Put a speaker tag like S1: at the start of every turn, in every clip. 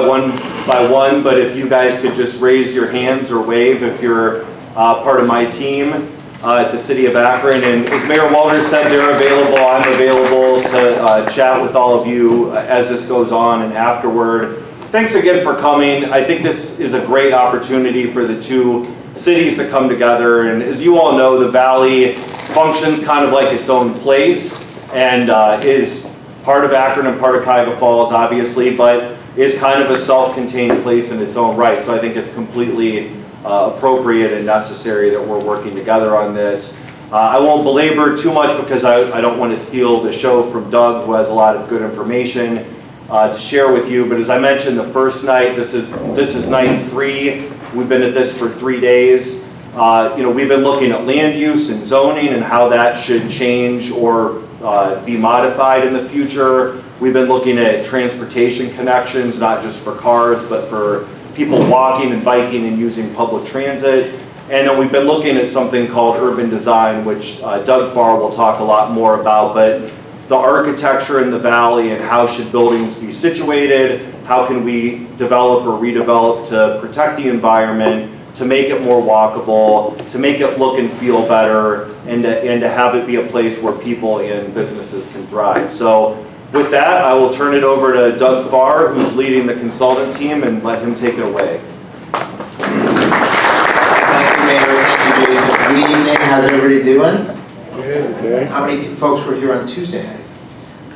S1: one by one, but if you guys could just raise your hands or wave if you're part of my team at the City of Akron. And as Mayor Walters said, they're available. I'm available to chat with all of you as this goes on and afterward. Thanks again for coming. I think this is a great opportunity for the two cities to come together. And as you all know, the Valley functions kind of like its own place and is part of Akron and part of Cuyahoga Falls, obviously, but is kind of a self-contained place in its own right. So I think it's completely appropriate and necessary that we're working together on this. I won't belabor too much because I don't want to steal the show from Doug, who has a lot of good information to share with you. But as I mentioned the first night, this is night 3. We've been at this for 3 days. We've been looking at land use and zoning and how that should change or be modified in the future. We've been looking at transportation connections, not just for cars, but for people walking and biking and using public transit. And then we've been looking at something called urban design, which Doug Farr will talk a lot more about, but the architecture in the valley and how should buildings be situated, how can we develop or redevelop to protect the environment, to make it more walkable, to make it look and feel better, and to have it be a place where people and businesses can thrive. So with that, I will turn it over to Doug Farr, who's leading the consultant team, and let him take it away.
S2: Thank you, Mayor. Thank you, Jason. Good evening. How's everybody doing?
S3: Okay.
S2: How many folks were here on Tuesday night?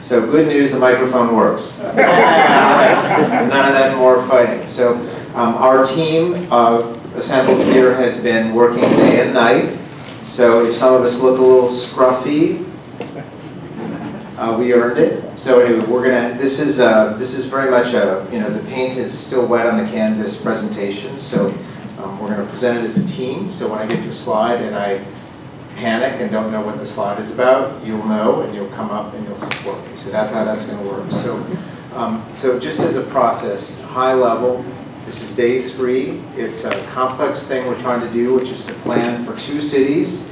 S2: So good news, the microphone works. None of that more fighting. So our team assembled here has been working day and night. So if some of us look a little scruffy, we earned it. So anyway, this is very much the paint is still wet on the canvas presentation. So we're going to present it as a team. So when I get to a slide and I panic and don't know what the slide is about, you'll know and you'll come up and you'll support me. So that's how that's going to work. So just as a process, high level, this is day 3. It's a complex thing we're trying to do, which is to plan for 2 cities,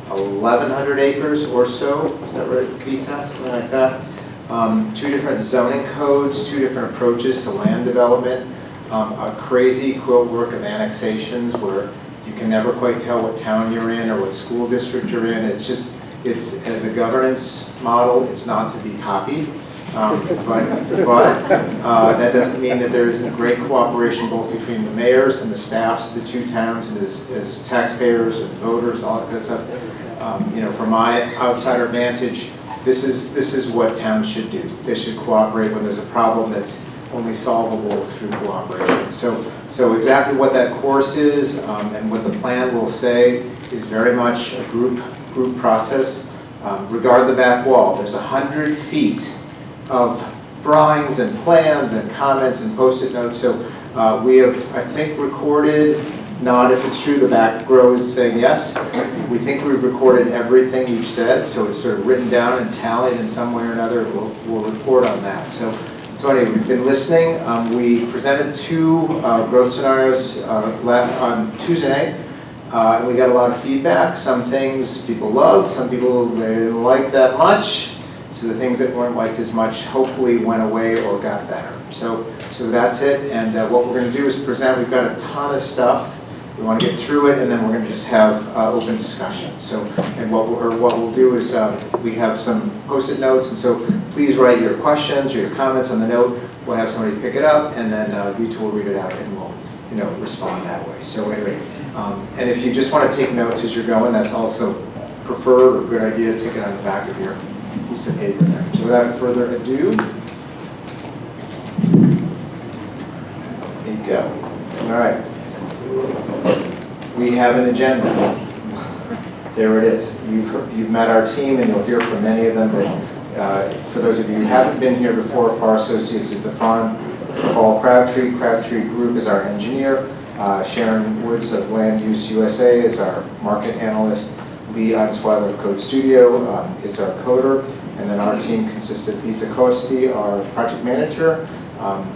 S2: 1,100 acres or so. Is that right, Vita? Something like that. 2 different zoning codes, 2 different approaches to land development, a crazy quilt work of annexations where you can never quite tell what town you're in or what school district you're in. It's as a governance model, it's not to be copied. But that doesn't mean that there isn't great cooperation both between the mayors and the staffs of the 2 towns and as taxpayers and voters and all that kind of stuff. From my outsider vantage, this is what towns should do. They should cooperate when there's a problem that's only solvable through cooperation. So exactly what that course is and what the plan will say is very much a group process. Regard the back wall. There's 100 feet of drawings and plans and comments and post-it notes. So we have, I think, recorded, not if it's true, the back row is saying yes. We think we've recorded everything you've said, so it's sort of written down and tallied in some way or another. We'll report on that. So anyway, we've been listening. We presented 2 growth scenarios on Tuesday night. And we got a lot of feedback. Some things people loved, some people they didn't like that much. So the things that weren't liked as much hopefully went away or got better. So that's it. And what we're going to do is present. We've got a ton of stuff. We want to get through it, and then we're going to just have open discussion. And what we'll do is we have some post-it notes, and so please write your questions or your comments on the note. We'll have somebody pick it up, and then Vita will read it out, and we'll respond that way. So anyway, and if you just want to take notes as you're going, that's also preferred or good idea. Take it on the back of your piece of paper there. So without further ado, there you go. All right. We have an agenda. There it is. You've met our team, and you'll hear from many of them. But for those of you who haven't been here before, Farr Associates is the front. Paul Crabtree Group is our engineer. Sharon Woods of Land Use USA is our market analyst. Lee Answeiler of Code Studio is our coder. And then our team consists of Vita Costi, our project manager,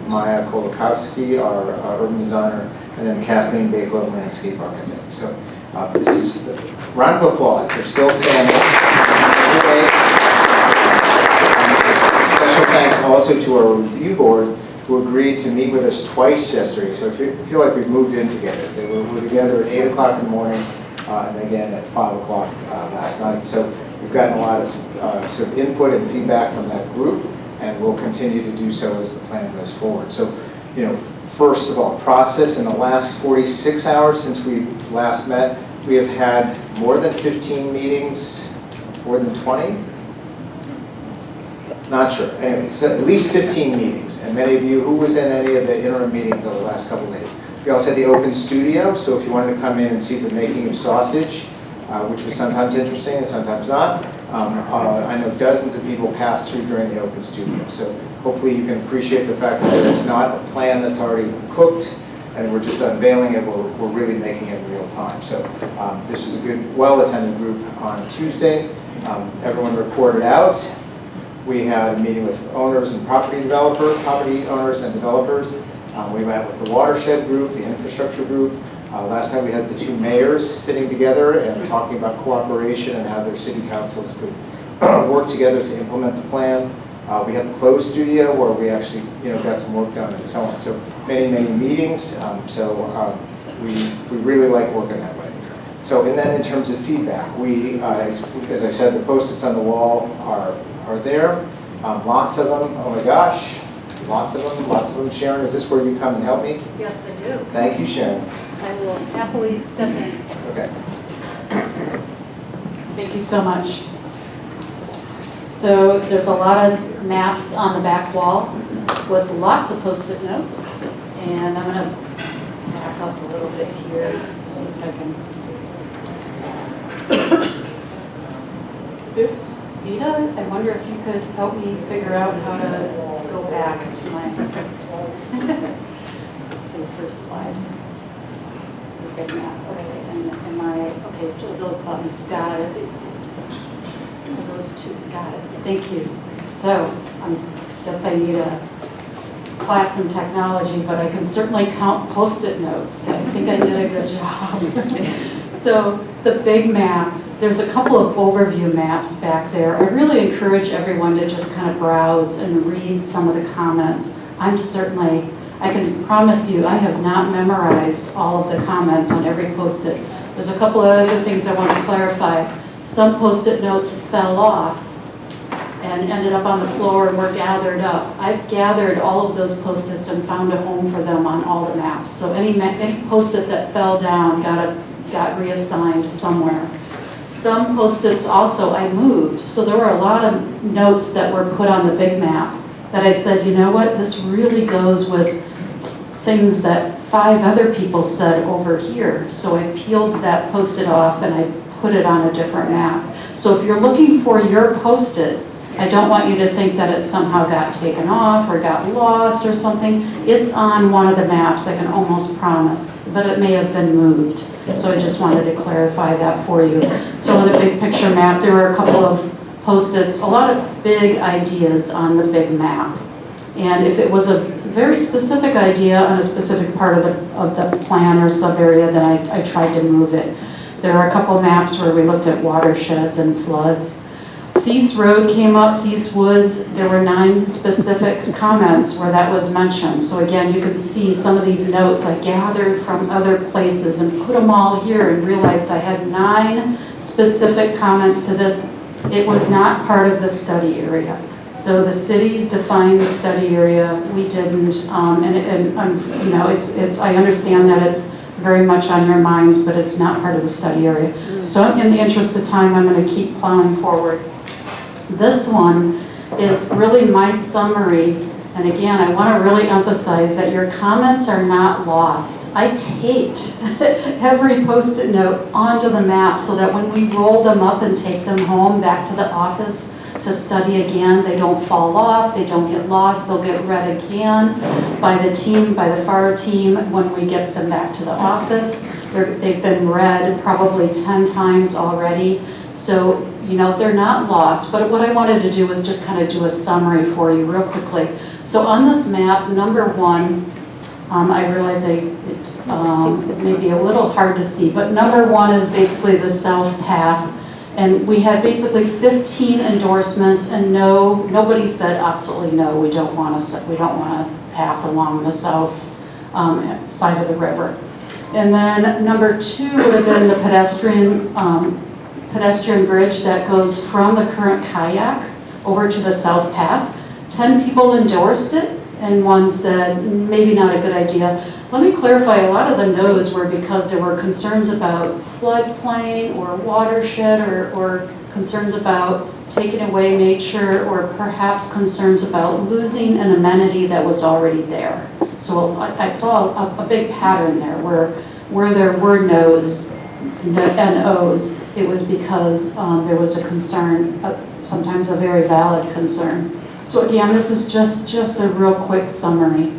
S2: Maya Kolakowski, our urban designer, and then Kathleen Bakewell, landscape architect. So this is the round of applause. They're still standing. Special thanks also to our review board who agreed to meet with us twice yesterday. So I feel like we've moved in together. They were together at 8 o'clock in the morning and again at 5 o'clock last night. So we've gotten a lot of sort of input and feedback from that group, and we'll continue to do so as the plan goes forward. So, first of all, process. In the last 46 hours since we last met, we have had more than 15 meetings, more than 20? Not sure. Anyway, so at least 15 meetings. And many of you, who was in any of the interim meetings over the last couple of days? We also had the open studio, so if you wanted to come in and see the making of sausage, which was sometimes interesting and sometimes not, I know dozens of people passed through during the open studio. So hopefully you can appreciate the fact that there's not a plan that's already cooked and we're just unveiling it, we're really making it in real time. So this was a good, well-attended group on Tuesday. Everyone reported out. We had a meeting with owners and property owners and developers. We met with the watershed group, the infrastructure group. Last night we had the two mayors sitting together and talking about cooperation and how their city councils could work together to implement the plan. We had the closed studio where we actually got some work done and so on. So many meetings. We really like working that way. So and then in terms of feedback, we, as I said, the Post-its on the wall are there. Lots of them. Oh my gosh. Lots of them. Sharon, is this where you come and help me?
S3: Yes, I do.
S2: Thank you, Sharon.
S3: I will happily step in.
S2: Okay.
S3: Thank you so much. So there's a lot of maps on the back wall with lots of Post-it notes. And I'm going to back up a little bit here to see if I can. Oops. Vita, I wonder if you could help me figure out how to go back to my to the first slide. Okay, and okay, so those buttons, got it. Those two, got it. Thank you. So I guess I need a class in technology, but I can certainly count Post-it notes. I think I did a good job. So the big map. There's a couple of overview maps back there. I really encourage everyone to just kind of browse and read some of the comments. I can promise you, I have not memorized all of the comments on every Post-it. There's a couple of other things I want to clarify. Some Post-it notes fell off and ended up on the floor and were gathered up. I've gathered all of those Post-its and found a home for them on all the maps. So any Post-it that fell down got reassigned somewhere. Some Post-its also I moved. So there were a lot of notes that were put on the big map that I said, you know what, this really goes with things that 5 other people said over here. So I peeled that Post-it off and I put it on a different map. So if you're looking for your Post-it, I don't want you to think that it somehow got taken off or got lost or something. It's on one of the maps, I can almost promise, but it may have been moved. So I just wanted to clarify that for you. So on the big picture map, there were a couple of Post-its, a lot of big ideas on the big map. And if it was a very specific idea on a specific part of the plan or sub-area, then I tried to move it. There are a couple maps where we looked at watersheds and floods. Thies Road came up, Thies Woods. There were 9 specific comments where that was mentioned. So again, you can see some of these notes I gathered from other places and put them all here and realized I had 9 specific comments to this. It was not part of the study area. So the cities defined the study area, we didn't, I understand that it's very much on your minds, but it's not part of the study area. So in the interest of time, I'm going to keep plowing forward. This one is really my summary, and again, I want to really emphasize that your comments are not lost. I taped every Post-it note onto the map so that when we roll them up and take them home back to the office to study again, they don't fall off, they don't get lost, they'll get read again by the team, by the FAR team when we get them back to the office. They've been read probably 10 times already. So, they're not lost, but what I wanted to do was just kind of do a summary for you real quickly. So on this map, number 1, I realize it's maybe a little hard to see, but number 1 is basically the south path. And we had basically 15 endorsements and nobody said absolutely no, we don't want to path along the south side of the river. And then number 2 would have been the pedestrian bridge that goes from the current kayak over to the south path. 10 people endorsed it, and 1 said, maybe not a good idea. Let me clarify, a lot of the no's were because there were concerns about floodplain or watershed or concerns about taking away nature, or perhaps concerns about losing an amenity that was already there. So I saw a big pattern there where there were no's and O's. It was because there was a concern, sometimes a very valid concern. So again, this is just a real quick summary.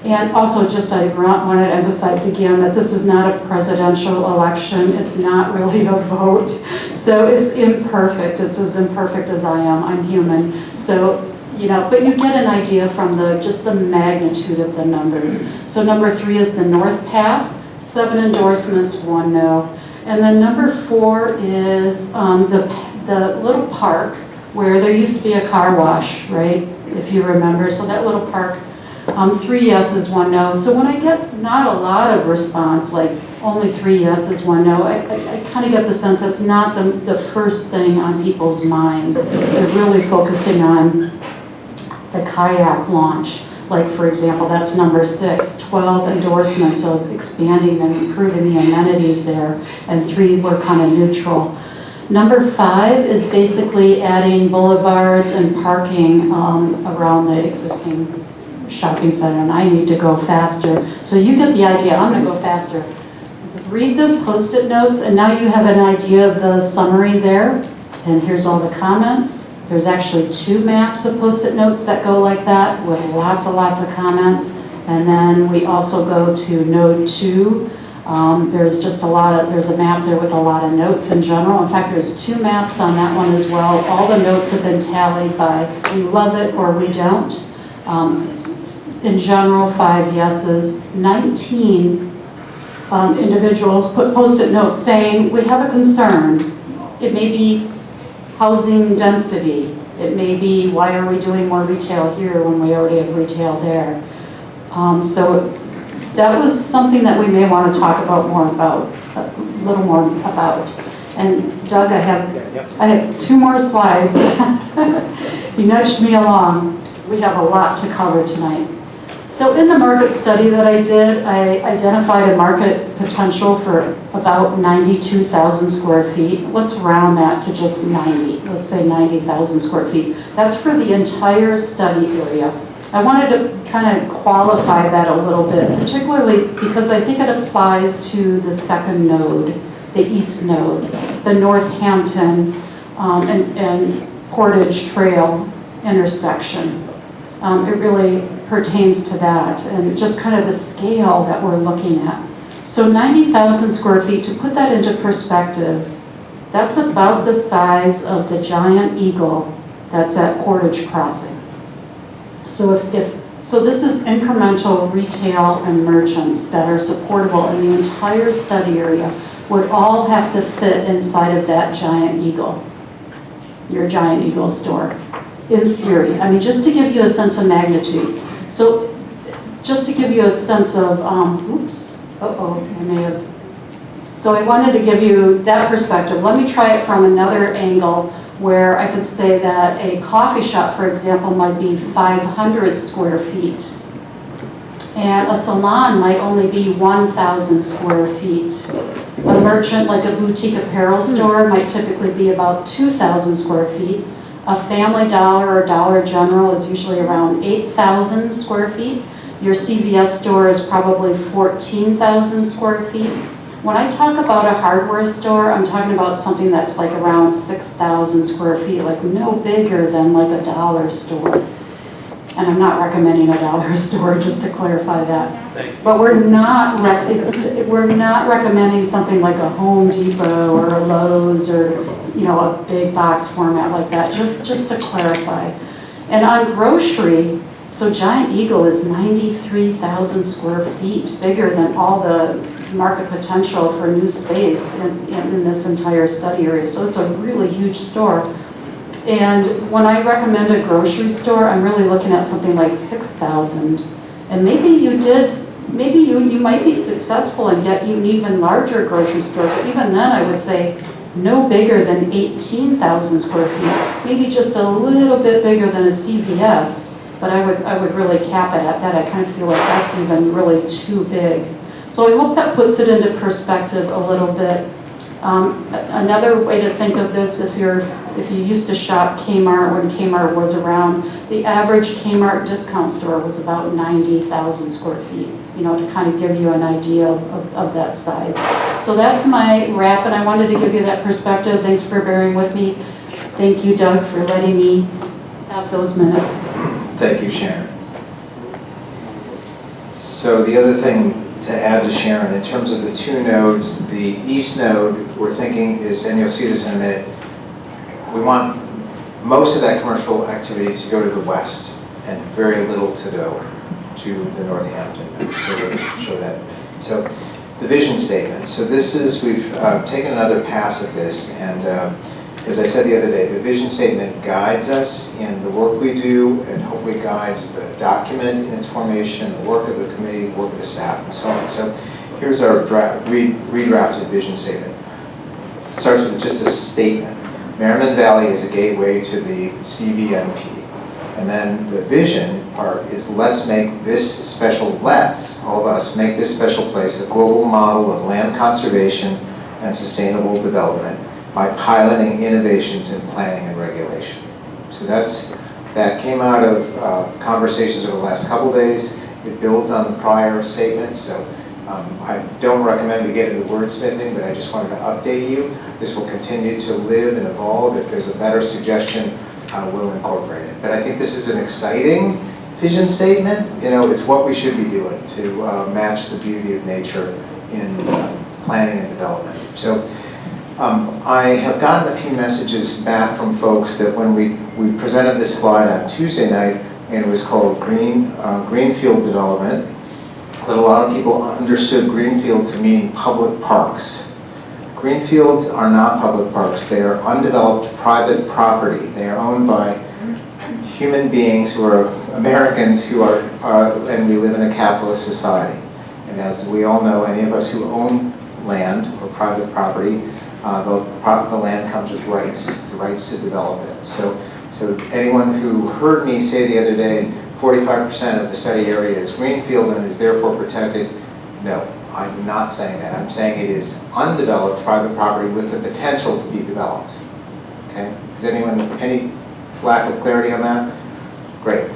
S3: And also just I wanted to emphasize again that this is not a presidential election. It's not really a vote. So it's imperfect. It's as imperfect as I am. I'm human. So, you know, but you get an idea from just the magnitude of the numbers. So number 3 is the north path, 7 endorsements, 1 no. And then number 4 is the little park where there used to be a car wash, right? If you remember. So that little park, 3 yeses, 1 no. So when I get not a lot of response, like only 3 yeses, 1 no, I kind of get the sense it's not the first thing on people's minds. They're really focusing on the kayak launch. Like, for example, that's number 6, 12 endorsements of expanding and improving the amenities there, and 3 were kind of neutral. Number 5 is basically adding boulevards and parking around the existing shopping center, and I need to go faster. So you get the idea. I'm going to go faster. Read the Post-it notes, and now you have an idea of the summary there. And here's all the comments. There's actually 2 maps of Post-it notes that go like that with lots and lots of comments. And then we also go to Node 2. There's just there's a map there with a lot of notes in general. In fact, there's 2 maps on that one as well. All the notes have been tallied by we love it or we don't. In general, 5 yeses. 19 individuals put Post-it notes saying, we have a concern. It may be housing density. It may be, why are we doing more retail here when we already have retail there? So that was something that we may want to talk about a little more about. And Doug, I have 2 more slides. You nudged me along. We have a lot to cover tonight. So in the market study that I did, I identified a market potential for about 92,000 square feet. Let's round that to just 90. Let's say 90,000 square feet. That's for the entire study area. I wanted to kind of qualify that a little bit, particularly because I think it applies to the second node, the east node, the Northampton and Portage Trail intersection. It really pertains to that and just kind of the scale that we're looking at. So 90,000 square feet, to put that into perspective, that's about the size of the giant eagle that's at Portage Crossing. So so this is incremental retail and merchants that are supportable in the entire study area would all have to fit inside of that giant eagle, your giant eagle store, in theory. I mean, just to give you a sense of magnitude. So just to give you a sense of, So I wanted to give you that perspective. Let me try it from another angle where I could say that a coffee shop, for example, might be 500 square feet. And a salon might only be 1,000 square feet. A merchant, like a boutique apparel store, might typically be about 2,000 square feet. A Family Dollar or Dollar General is usually around 8,000 square feet. Your CVS store is probably 14,000 square feet. When I talk about a hardware store, I'm talking about something that's like around 6,000 square feet, like no bigger than like a dollar store. And I'm not recommending a dollar store, just to clarify that. But we're not recommending something like a Home Depot or a Lowe's or a big box format like that, just to clarify. And on grocery, so Giant Eagle is 93,000 square feet, bigger than all the market potential for new space in this entire study area. So it's a really huge store. And when I recommend a grocery store, I'm really looking at something like 6,000 And maybe you did, maybe you might be successful and get you an even larger grocery store, but even then I would say no bigger than 18,000 square feet, maybe just a little bit bigger than a CVS, but I would really cap it at that. I kind of feel like that's even really too big. So I hope that puts it into perspective a little bit. Another way to think of this, if you used to shop Kmart when Kmart was around, the average Kmart discount store was about 90,000 square feet, you know, to kind of give you an idea of that size. So that's my wrap, and I wanted to give you that perspective. Thanks for bearing with me. Thank you, Doug, for letting me have those minutes.
S2: Thank you, Sharon. So the other thing to add to Sharon, in terms of the two nodes, the east node we're thinking is, and you'll see this in a minute, we want most of that commercial activity to go to the west and very little to go to the Northampton node. So we'll show that. So the vision statement. So this is, we've taken another pass at this, and as I said the other day, the vision statement guides us in the work we do and hopefully guides the document in its formation, the work of the committee, work of the staff, and so on. So here's our redrafted vision statement. It starts with just a statement. Merriman Valley is a gateway to the CVNP. And then the vision part is let's make this special, let's, all of us, make this special place a global model of land conservation and sustainable development by piloting innovations in planning and regulation. So that came out of conversations over the last couple days. It builds on the prior statement, so I don't recommend we get into wordsmithing, but I just wanted to update you. This will continue to live and evolve. If there's a better suggestion, we'll incorporate it. But I think this is an exciting vision statement. You know, it's what we should be doing to match the beauty of nature in planning and development. So I have gotten a few messages back from folks that when we presented this slide on Tuesday night, and it was called Greenfield Development, that a lot of people understood Greenfield to mean public parks. Greenfields are not public parks. They are undeveloped private property. They are owned by human beings who are Americans who are and we live in a capitalist society. And as we all know, any of us who own land or private property, the land comes with rights, the rights to develop it. So anyone who heard me say the other day, 45% of the study area is greenfield and is therefore protected, no, I'm not saying that. I'm saying it is undeveloped private property with the potential to be developed. Okay? Does anyone, any lack of clarity on that? Great.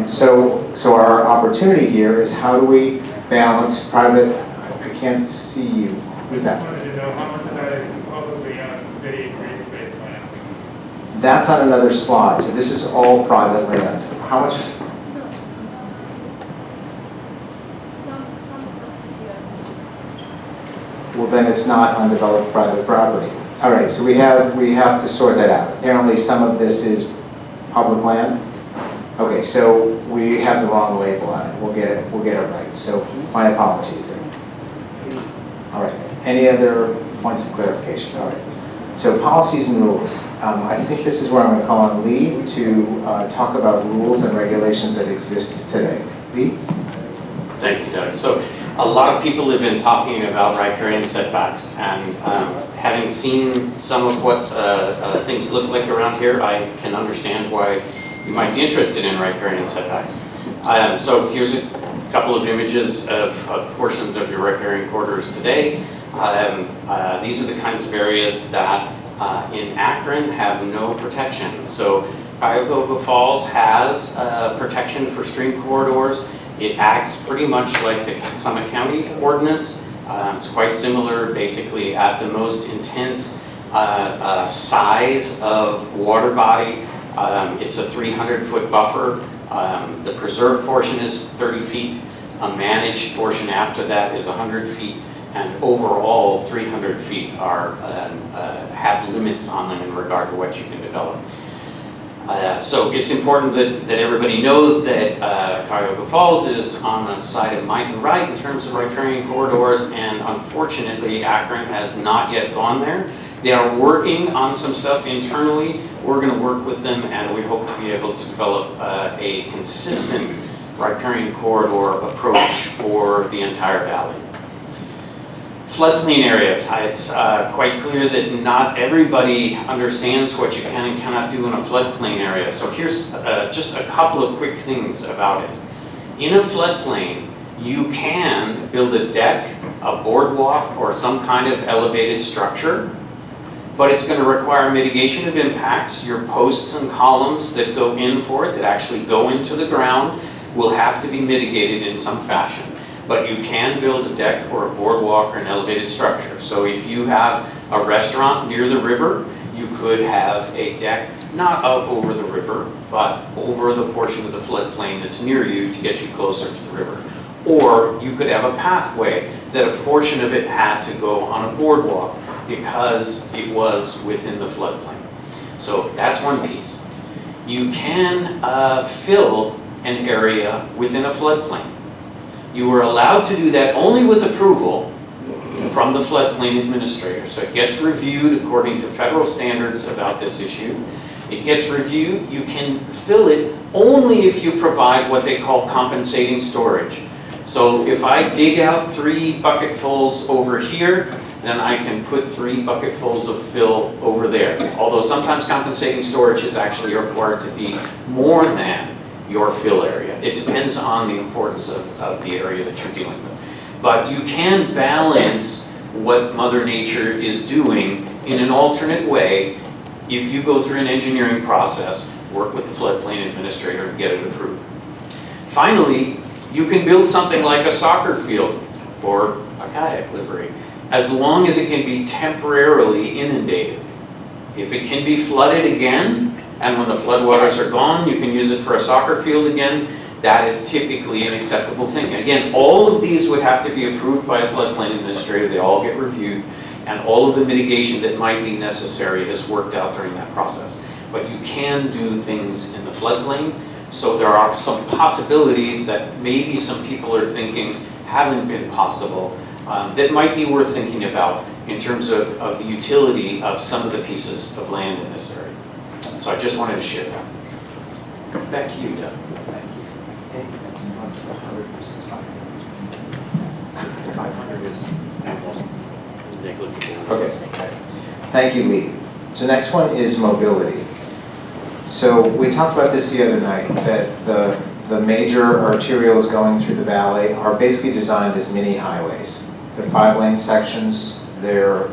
S2: So our opportunity here is how do we balance private, I can't see you. Who's that?
S4: I wanted to know how much of that is publicly owned city green space land?
S2: That's on another slide. So this is all private land. How much? Well, then it's not undeveloped private property. All right, so we have to sort that out. Apparently some of this is public land. Okay, so we have the wrong label on it. We'll get it right. So my apologies there. All right, any other points of clarification? All right, so policies and rules. I think this is where I'm going to call on Lee to talk about rules and regulations that exist today. Lee?
S5: Thank you, Doug. So a lot of people have been talking about riparian setbacks, and having seen some of what things look like around here, I can understand why you might be interested in riparian setbacks. So here's a couple of images of portions of your riparian corridors today. These are the kinds of areas that in Akron have no protection. So Cuyahoga Falls has protection for stream corridors. It acts pretty much like the Summit County ordinance. It's quite similar, basically at the most intense size of water body. It's a 300-foot buffer. The preserved portion is 30 feet. A managed portion after that is 100 feet. And overall, 300 feet are have limits on them in regard to what you can develop. So it's important that everybody know that Cuyahoga Falls is on the side of might and right in terms of riparian corridors, and unfortunately Akron has not yet gone there. They are working on some stuff internally. We're going to work with them, and we hope to be able to develop a consistent riparian corridor approach for the entire valley. Floodplain areas, it's quite clear that not everybody understands what you can and cannot do in a floodplain area. So here's just a couple of quick things about it. In a floodplain, you can build a deck, a boardwalk, or some kind of elevated structure, but it's going to require mitigation of impacts. Your posts and columns that go in for it, that actually go into the ground, will have to be mitigated in some fashion. But you can build a deck or a boardwalk or an elevated structure. So if you have a restaurant near the river, you could have a deck not up over the river, but over the portion of the floodplain that's near you to get you closer to the river. Or you could have a pathway that a portion of it had to go on a boardwalk because it was within the floodplain. So that's one piece. You can fill an area within a floodplain. You are allowed to do that only with approval from the floodplain administrator. So it gets reviewed according to federal standards about this issue. It gets reviewed. You can fill it only if you provide what they call compensating storage. So if I dig out 3 bucketfuls over here, then I can put 3 bucketfuls of fill over there. Although sometimes compensating storage is actually required to be more than your fill area. It depends on the importance of the area that you're dealing with. But you can balance what Mother Nature is doing in an alternate way if you go through an engineering process, work with the floodplain administrator and get it approved. Finally, you can build something like a soccer field or a kayak livery, as long as it can be temporarily inundated. If it can be flooded again, and when the floodwaters are gone, you can use it for a soccer field again, that is typically an acceptable thing. Again, all of these would have to be approved by a floodplain administrator. They all get reviewed, and all of the mitigation that might be necessary is worked out during that process. But you can do things in the floodplain, so there are some possibilities that maybe some people are thinking haven't been possible that might be worth thinking about in terms of the utility of some of the pieces of land in this area. So I just wanted to share that. Back to you, Doug.
S2: Thank you.
S5: 500 is almost negligible.
S2: Okay. Thank you, Lee. So next one is mobility. So we talked about this the other night, that the major arterials going through the valley are basically designed as mini highways. They're 5-lane sections. They're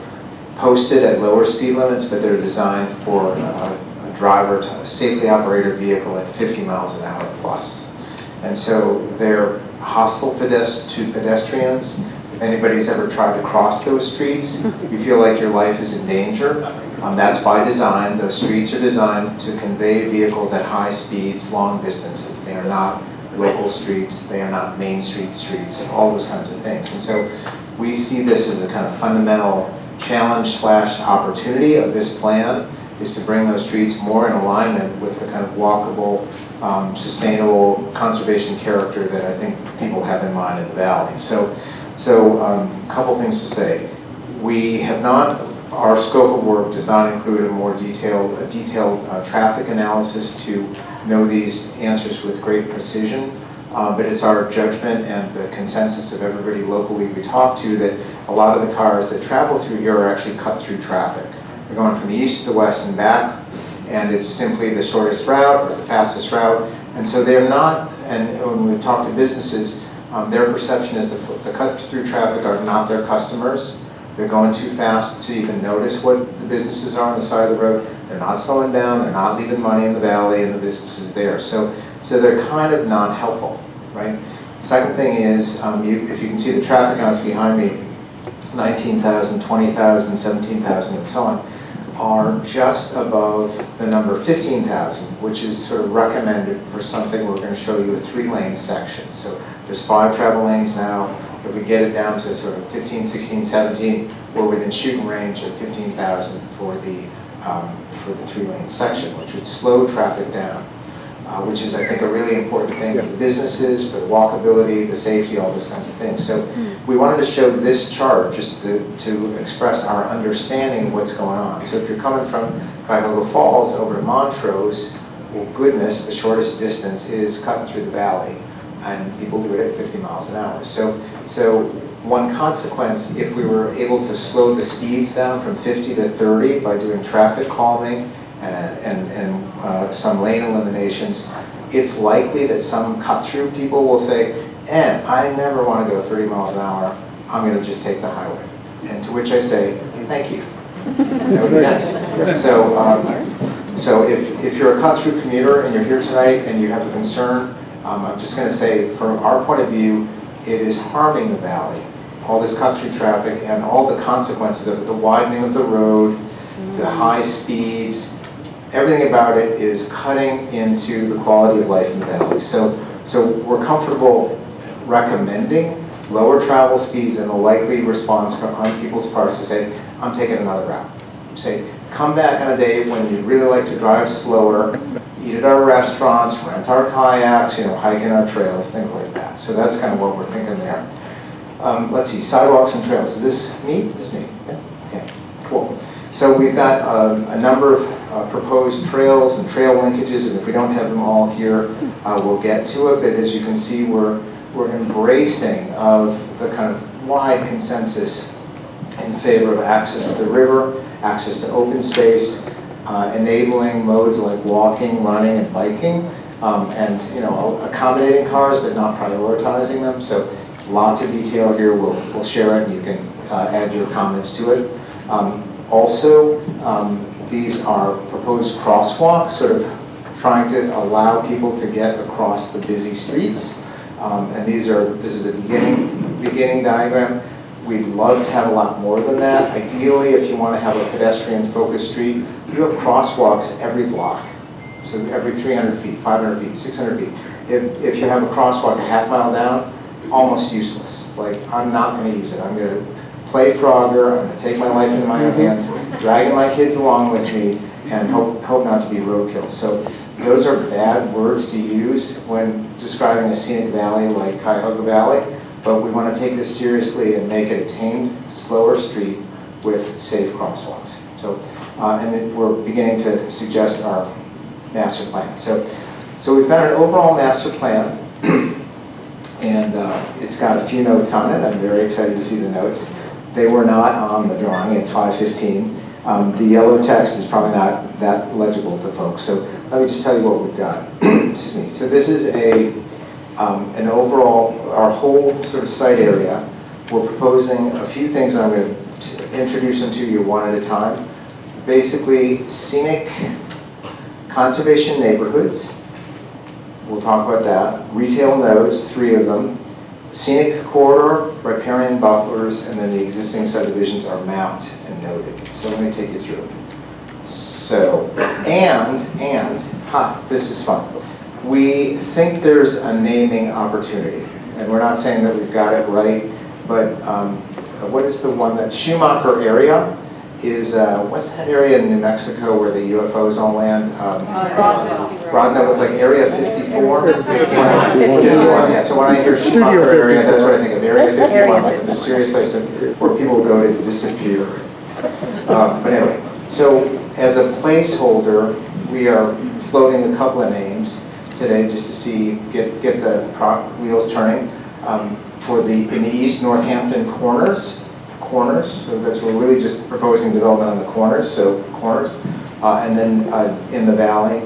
S2: posted at lower speed limits, but they're designed for a driver to safely operate a vehicle at 50 miles an hour plus. And so they're hostile to pedestrians. If anybody's ever tried to cross those streets, you feel like your life is in danger. That's by design. Those streets are designed to convey vehicles at high speeds, long distances. They are not local streets. They are not main street streets, all those kinds of things. And so we see this as a kind of fundamental challenge / opportunity of this plan, is to bring those streets more in alignment with the kind of walkable, sustainable conservation character that I think people have in mind in the valley. So a couple things to say. We have not, our scope of work does not include a detailed traffic analysis to know these answers with great precision, but it's our judgment and the consensus of everybody locally we talk to that a lot of the cars that travel through here are actually cut through traffic. They're going from the east to the west and back, and it's simply the shortest route or the fastest route. And so they're not, and when we've talked to businesses, their perception is the cut-through traffic are not their customers. They're going too fast to even notice what the businesses are on the side of the road. They're not slowing down, they're not leaving money in the valley, and the business is there. So they're kind of not helpful, right? Second thing is, if you can see the traffic counts behind me, 19,000, 20,000, 17,000, and so on, are just above the number 15,000, which is sort of recommended for something. We're going to show you a 3-lane section. So there's 5 travel lanes now. If we get it down to sort of 15, 16, 17, we're within shooting range of 15,000 for the 3-lane section, which would slow traffic down, which is, I think, a really important thing for the businesses, for the walkability, the safety, all those kinds of things. So we wanted to show this chart just to express our understanding of what's going on. So if you're coming from Cuyahoga Falls over to Montrose, well, goodness, the shortest distance is cutting through the valley. and people do it at 50 miles an hour. So one consequence, if we were able to slow the speeds down from 50 to 30 by doing traffic calming and some lane eliminations, it's likely that some cut-through people will say, I never want to go 30 miles an hour, I'm going to just take the highway. And to which I say, thank you. That would be nice. So if you're a cut-through commuter and you're here tonight and you have a concern, I'm just going to say, from our point of view, it is harming the valley. All this cut-through traffic and all the consequences of it, the widening of the road, the high speeds, everything about it is cutting into the quality of life in the valley. So we're comfortable recommending lower travel speeds and the likely response from on people's parts to say, I'm taking another route. Say, come back on a day when you'd really like to drive slower, eat at our restaurants, rent our kayaks, hike in our trails, things like that. So that's kind of what we're thinking there. Let's see, sidewalks and trails. Is this me? This is me. Yeah. Okay, cool. So we've got a number of proposed trails and trail linkages, and if we don't have them all here, we'll get to it. But as you can see, we're embracing of the kind of wide consensus in favor of access to the river, access to open space, enabling modes like walking, running, and biking, and accommodating cars but not prioritizing them. So lots of detail here. We'll share it, and you can add your comments to it. Also, these are proposed crosswalks, sort of trying to allow people to get across the busy streets. And this is a beginning diagram. We'd love to have a lot more than that. Ideally, if you want to have a pedestrian-focused street, you have crosswalks every block. So every 300 feet, 500 feet, 600 feet. If you have a crosswalk a half mile down, almost useless. Like, I'm not going to use it. I'm going to play Frogger, I'm going to take my life into my own hands, dragging my kids along with me, and hope not to be roadkill. So those are bad words to use when describing a scenic valley like Cuyahoga Valley, but we want to take this seriously and make it a tamed, slower street with safe crosswalks. So, and then we're beginning to suggest our master plan. So we've got an overall master plan, and it's got a few notes on it. I'm very excited to see the notes. They were not on the drawing at 5:15. The yellow text is probably not that legible to folks. So let me just tell you what we've got. Excuse me. So this is an overall, our whole sort of site area. We're proposing a few things. I'm going to introduce them to you one at a time. Basically, scenic conservation neighborhoods. We'll talk about that. Retail nodes, 3 of them. Scenic corridor, riparian buffers, and then the existing subdivisions are mapped and noted. So let me take you through. So, this is fun. We think there's a naming opportunity, and we're not saying that we've got it right, but what is the one that Schumacher area is, what's that area in New Mexico where the UFOs all land? Rodno, it's like Area 54? 51, yeah, so when I hear Schumacher area, that's what I think of, Area 51, like a mysterious place where people go to disappear. But anyway, so as a placeholder, we are floating a couple of names today just to see, get the wheels turning. In the east, Northampton corners, so we're really just proposing development on the corners, so corners. And then in the valley,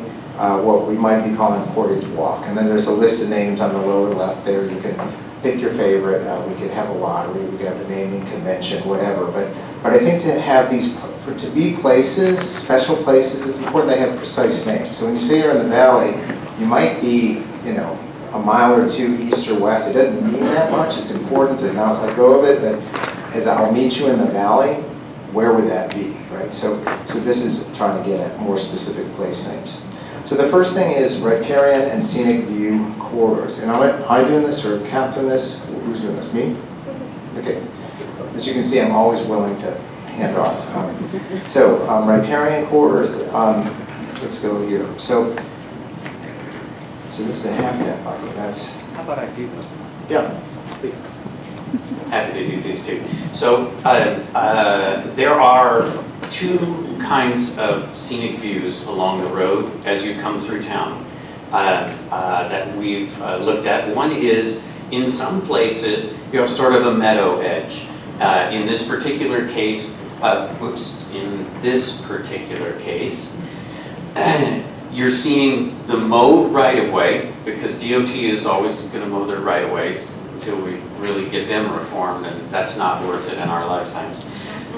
S2: what we might be calling Portage Walk. And then there's a list of names on the lower left there. You can pick your favorite. We could have a lottery, we could have a naming convention, whatever. But I think to have these, to be places, special places, it's important they have precise names. So when you say you're in the valley, you might be, a mile or 2 east or west. It doesn't mean that much. It's important to not let go of it, but as I'll meet you in the valley, where would that be, right? So this is trying to get at more specific place names. So the first thing is riparian and scenic view corridors. And am I doing this or Kath doing this? Who's doing this, me? Okay. As you can see, I'm always willing to hand off. Riparian corridors, let's go here. So this is a habitat buffer. That's.
S6: How about I do this?
S2: Yeah.
S5: Happy to do these too. So there are 2 kinds of scenic views along the road as you come through town. that we've looked at. One is, in some places, you have sort of a meadow edge. In this particular case, you're seeing the mowed right-of-way, because DOT is always going to mow their right-of-ways until we really get them reformed, and that's not worth it in our lifetimes.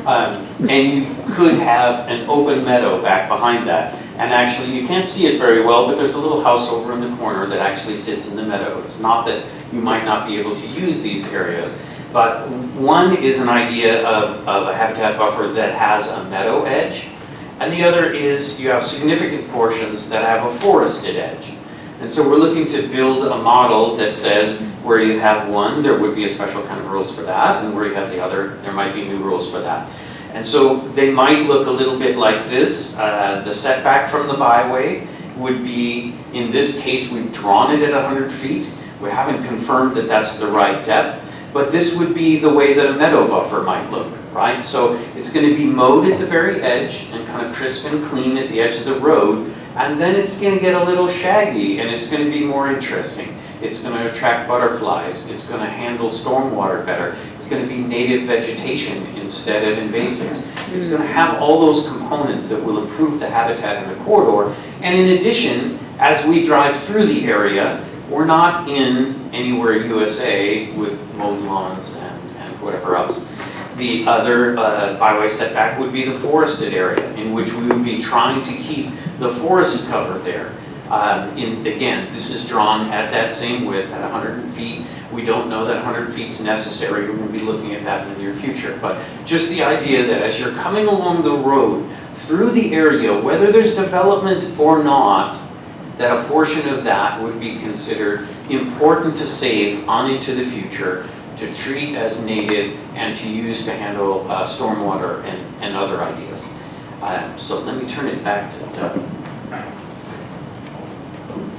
S5: And you could have an open meadow back behind that. And actually, you can't see it very well, but there's a little house over in the corner that actually sits in the meadow. It's not that you might not be able to use these areas, but one is an idea of a habitat buffer that has a meadow edge, and the other is you have significant portions that have a forested edge. And so we're looking to build a model that says where you have one, there would be a special kind of rules for that, and where you have the other, there might be new rules for that. And so they might look a little bit like this. The setback from the byway would be, in this case, we've drawn it at 100 feet. We haven't confirmed that that's the right depth, but this would be the way that a meadow buffer might look, right? So it's going to be mowed at the very edge and kind of crisp and clean at the edge of the road, and then it's going to get a little shaggy and it's going to be more interesting. It's going to attract butterflies. It's going to handle stormwater better. It's going to be native vegetation instead of invasives. It's going to have all those components that will improve the habitat in the corridor. And in addition, as we drive through the area, we're not in anywhere USA with mowed lawns and whatever else. The other byway setback would be the forested area, in which we would be trying to keep the forest cover there. Again, this is drawn at that same width at 100 feet. We don't know that 100 feet is necessary. We're going to be looking at that in the near future. But just the idea that as you're coming along the road through the area, whether there's development or not, that a portion of that would be considered important to save on into the future, to treat as native and to use to handle stormwater and other ideas. So let me turn it back to Doug.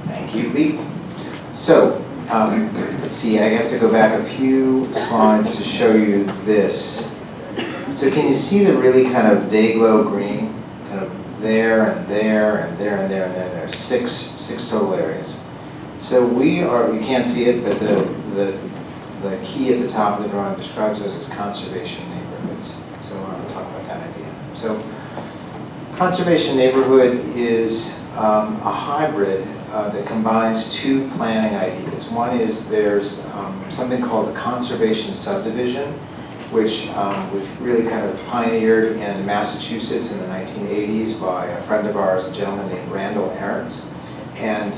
S2: Thank you, Lee. So, let's see, I have to go back a few slides to show you this. So can you see the really kind of day glow green? Kind of there and there and there and there and there. There are six total areas. So we are, you can't see it, but the key at the top of the drawing describes those as conservation neighborhoods. So I want to talk about that idea. So conservation neighborhood is a hybrid that combines two planning ideas. One is there's something called the conservation subdivision, which was really kind of pioneered in Massachusetts in the 1980s by a friend of ours, a gentleman named Randall Ahrens. And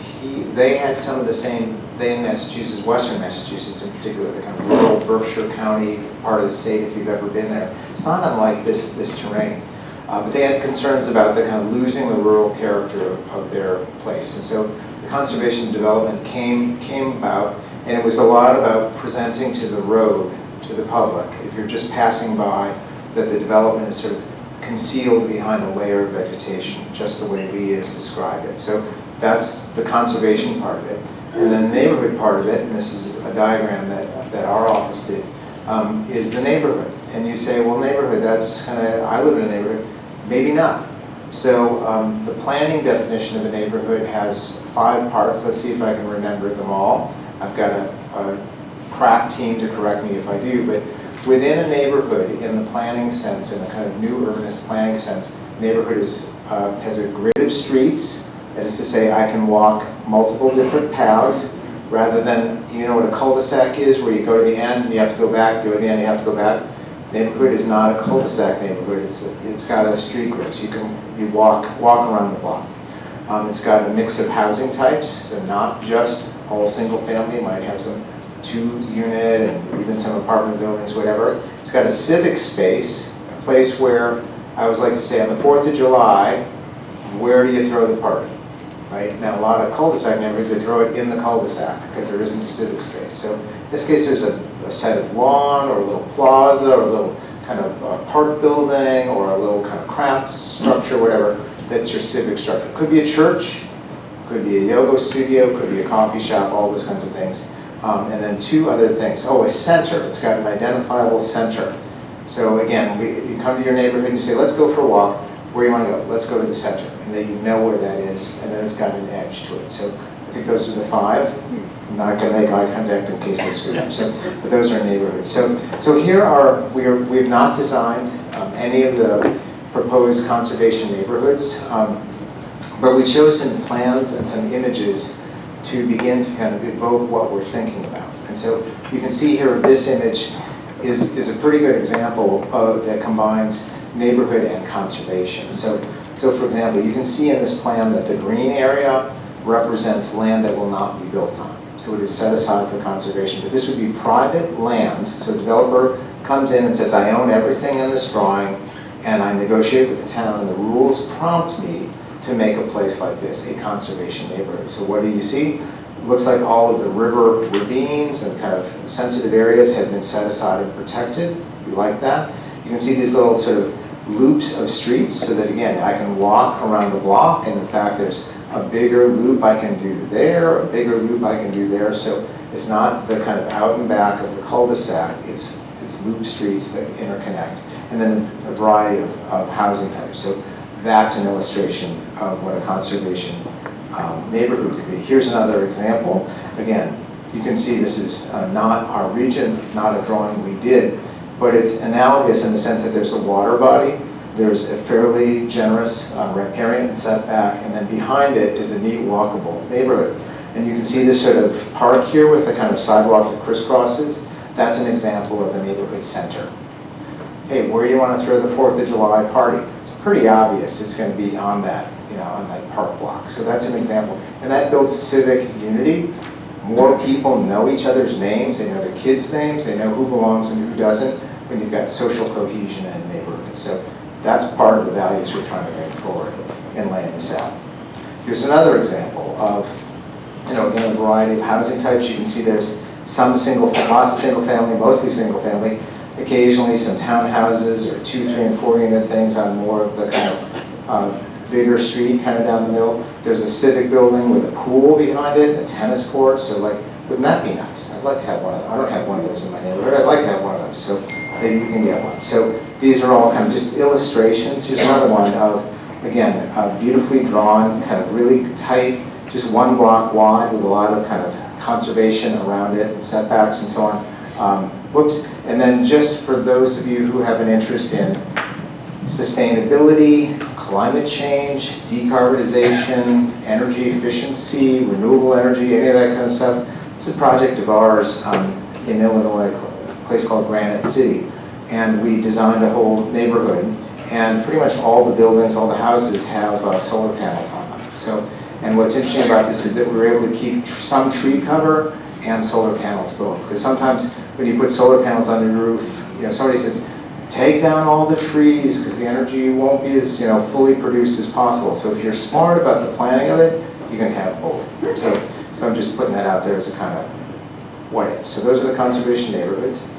S2: they had some of the same, they in Massachusetts, western Massachusetts in particular, the kind of rural Berkshire County part of the state, if you've ever been there. It's not unlike this terrain. But they had concerns about the kind of losing the rural character of their place. And so the conservation development came about, and it was a lot about presenting to the road, to the public, if you're just passing by, that the development is sort of concealed behind a layer of vegetation, just the way Lee has described it. So that's the conservation part of it. And then the neighborhood part of it, and this is a diagram that our office did, is the neighborhood. And you say, well, neighborhood, that's kind of, I live in a neighborhood. Maybe not. So the planning definition of a neighborhood has 5 parts. Let's see if I can remember them all. I've got a crack team to correct me if I do, but within a neighborhood, in the planning sense, in the kind of new urbanist planning sense, neighborhood has a grid of streets. That is to say, I can walk multiple different paths, rather than, you know what a cul-de-sac is, where you go to the end and you have to go back, go to the end, you have to go back. Neighborhood is not a cul-de-sac neighborhood. It's got a street grid, so you walk around the block. It's got a mix of housing types, so not just all single family. It might have some 2-unit and even some apartment buildings, whatever. It's got a civic space, a place where I always like to say on the 4th of July, where do you throw the party? Right? Now a lot of cul-de-sac neighborhoods, they throw it in the cul-de-sac because there isn't a civic space. So in this case, there's a set of lawn or a little plaza or a little kind of park building or a little kind of crafts structure, whatever, that's your civic structure. Could be a church, could be a yoga studio, could be a coffee shop, all those kinds of things. And then 2 other things. Oh, a center. It's got an identifiable center. So again, you come to your neighborhood and you say, let's go for a walk. Where do you want to go? Let's go to the center. And then you know where that is, and then it's got an edge to it. So think those are the 5. I'm not going to make eye contact in case I screw up. So, but those are neighborhoods. So here we have not designed any of the proposed conservation neighborhoods, but we chose some plans and some images to begin to kind of evoke what we're thinking about. And so you can see here this image is a pretty good example that combines neighborhood and conservation. So for example, you can see in this plan that the green area represents land that will not be built on. So it is set aside for conservation. But this would be private land. So a developer comes in and says, I own everything in this drawing, and I negotiate with the town, and the rules prompt me to make a place like this, a conservation neighborhood. So what do you see? It looks like all of the river ravines and kind of sensitive areas have been set aside and protected. We like that. You can see these little sort of loops of streets so that, again, I can walk around the block, and in fact, there's a bigger loop I can do there, a bigger loop I can do there. So it's not the kind of out and back of the cul-de-sac, it's loop streets that interconnect. And then a variety of housing types. So that's an illustration of what a conservation neighborhood could be. Here's another example. Again, you can see this is not our region, not a drawing we did, but it's analogous in the sense that there's a water body, there's a fairly generous riparian setback, and then behind it is a neat walkable neighborhood. And you can see this sort of park here with the kind of sidewalk that crisscrosses. That's an example of a neighborhood center. Hey, where do you want to throw the 4th of July party? It's pretty obvious it's going to be on that, on that park block. So that's an example. And that builds civic unity. More people know each other's names, they know their kids' names, they know who belongs and who doesn't, when you've got social cohesion in a neighborhood. So that's part of the values we're trying to bring forward in laying this out. Here's another example of, in a variety of housing types. You can see there's lots of single family, mostly single family, occasionally some townhouses or 2, 3, and 4 unit things on more of the kind of bigger street kind of down the middle. There's a civic building with a pool behind it, and a tennis court. So like, wouldn't that be nice? I'd like to have one of those. I don't have one of those in my neighborhood. I'd like to have one of those. So maybe you can get one. So these are all kind of just illustrations. Here's another one of, again, beautifully drawn, kind of really tight, just 1 block wide with a lot of kind of conservation around it and setbacks and so on. And then just for those of you who have an interest in sustainability, climate change, decarbonization, energy efficiency, renewable energy, any of that kind of stuff, it's a project of ours in Illinois, a place called Granite City. And we designed a whole neighborhood, and pretty much all the buildings, all the houses have solar panels on them. So, and what's interesting about this is that we were able to keep some tree cover and solar panels both. Because sometimes when you put solar panels on your roof, somebody says, take down all the trees because the energy won't be as fully produced as possible. So if you're smart about the planning of it, you can have both. So I'm just putting that out there as a kind of what if. So those are the conservation neighborhoods.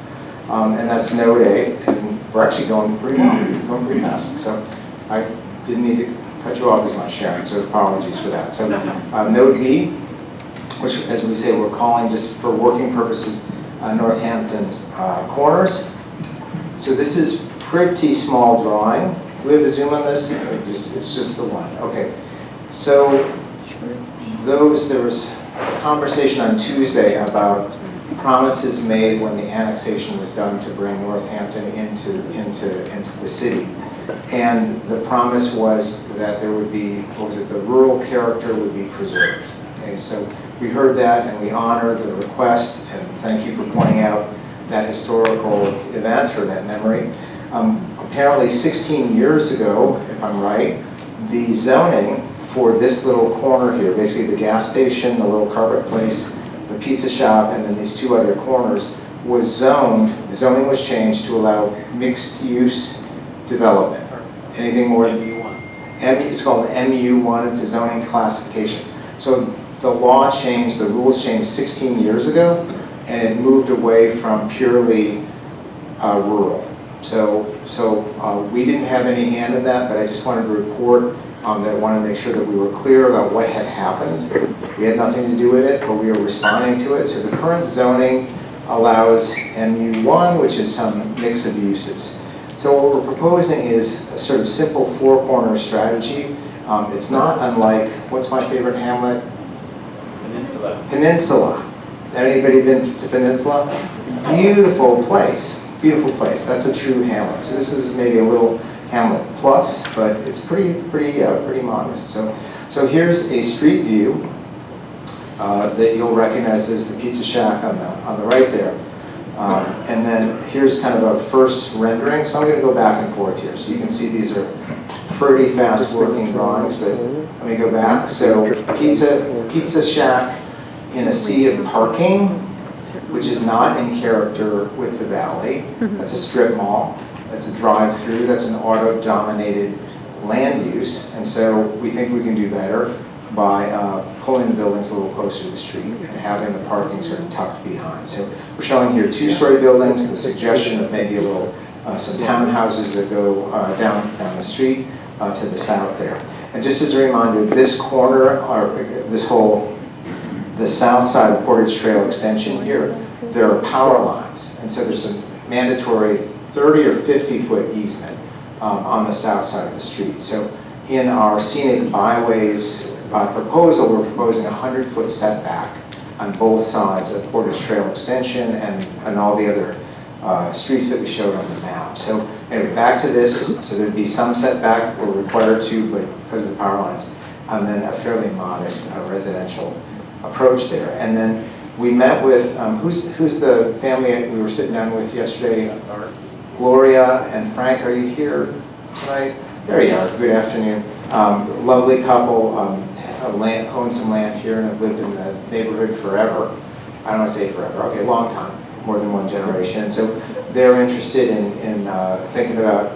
S2: And that's node A, and we're actually going pretty well, going pretty fast. So I didn't need to cut you off as much, Sharon, so apologies for that. So node B, which, as we say, we're calling just for working purposes, Northampton's corners. So this is pretty small drawing. Do we have a zoom on this? It's just the one. Okay. So there was a conversation on Tuesday about promises made when the annexation was done to bring Northampton into the city. And the promise was that there would be, the rural character would be preserved. Okay, so we heard that and we honor the request, and thank you for pointing out that historical event or that memory. Apparently 16 years ago, if I'm right, the zoning for this little corner here, basically the gas station, the little carpet place, the pizza shop, and then these 2 other corners, was zoned, the zoning was changed to allow mixed use development. Anything more than MU1. It's called MU1, it's a zoning classification. So the law changed, the rules changed 16 years ago, and it moved away from purely rural. So we didn't have any hand in that, but I just wanted to report that I wanted to make sure that we were clear about what had happened. We had nothing to do with it, but we were responding to it. So the current zoning allows MU1, which is some mix of uses. So what we're proposing is a sort of simple 4-corner strategy. It's not unlike, what's my favorite hamlet? Peninsula. Anybody been to Peninsula? Beautiful place, beautiful place. That's a true hamlet. So this is maybe a little hamlet plus, but it's pretty modest. So here's a street view that you'll recognize as the Pizza Shack on the right there. And then here's kind of a first rendering. So I'm going to go back and forth here. So you can see these are pretty fast working drawings, but let me go back. So Pizza Shack in a sea of parking, which is not in character with the valley. That's a strip mall. That's a drive-through. That's an auto-dominated land use. And so we think we can do better by pulling the buildings a little closer to the street and having the parking sort of tucked behind. So we're showing here two-story buildings, the suggestion of maybe a little, some townhouses that go down the street to the south there. And just as a reminder, this corner, the south side of Portage Trail extension here, there are power lines. And so there's a mandatory 30 or 50 foot easement on the south side of the street. So in our scenic byways proposal, we're proposing a 100-foot setback on both sides of Portage Trail extension and all the other streets that we showed on the map. So anyway, back to this. So there'd be some setback we're required to, but because of the power lines, and then a fairly modest residential approach there. And then we met with, who's the family we were sitting down with yesterday? Gloria and Frank, are you here tonight? There you are, good afternoon. Lovely couple, own some land here and have lived in the neighborhood forever. I don't want to say forever, okay, long time, more than one generation. And so they're interested in thinking about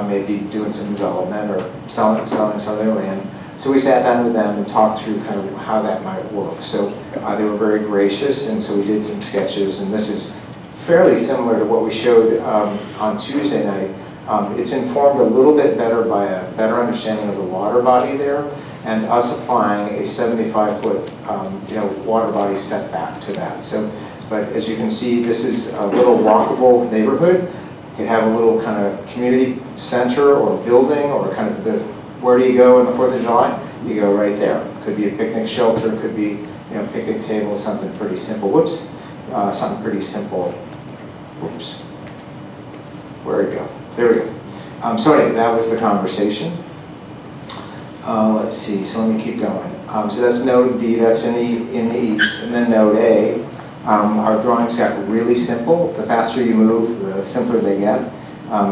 S2: maybe doing some development or selling some of their land. So we sat down with them and talked through kind of how that might work. So they were very gracious, and so we did some sketches, and this is fairly similar to what we showed on Tuesday night. It's informed a little bit better by a better understanding of the water body there, and us applying a 75-foot water body setback to that. So, but as you can see, this is a little walkable neighborhood. You can have a little kind of community center or building, or kind of where do you go on the 4th of July? You go right there. Could be a picnic shelter, could be picnic table, something pretty simple. Whoops, something pretty simple. Whoops. Where'd it go? There we go. So anyway, that was the conversation. Let's see. So let me keep going. So that's node B. That's in the east, and then node A. Our drawings got really simple. The faster you move, the simpler they get.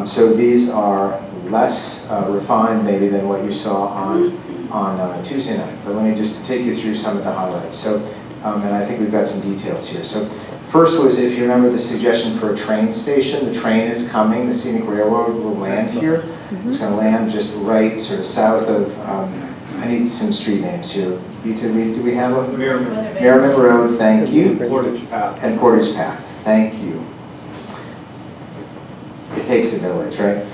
S2: So these are less refined maybe than what you saw on Tuesday night. But let me just take you through some of the highlights. So, and I think we've got some details here. So first was, if you remember the suggestion for a train station, the train is coming. The Scenic Railroad will land here. It's going to land just right sort of south of, I need some street names here. Do we have them? Merriman Road, thank you.
S1: Portage Path.
S2: And Portage Path, thank you. It takes a village, right?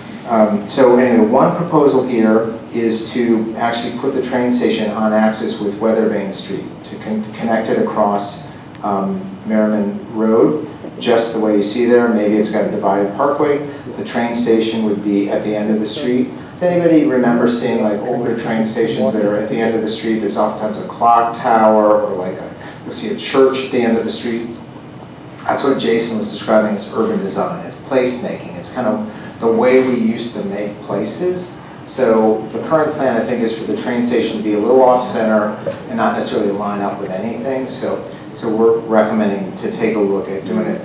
S2: So anyway, one proposal here is to actually put the train station on axis with Weathervane Street, to connect it across Merriman Road, just the way you see there. Maybe it's got a divided parkway. The train station would be at the end of the street. Does anybody remember seeing like older train stations that are at the end of the street? There's oftentimes a clock tower, or like you'll see a church at the end of the street. That's what Jason was describing as urban design. It's placemaking. It's kind of the way we used to make places. So the current plan, I think, is for the train station to be a little off-center and not necessarily line up with anything. So we're recommending to take a look at doing it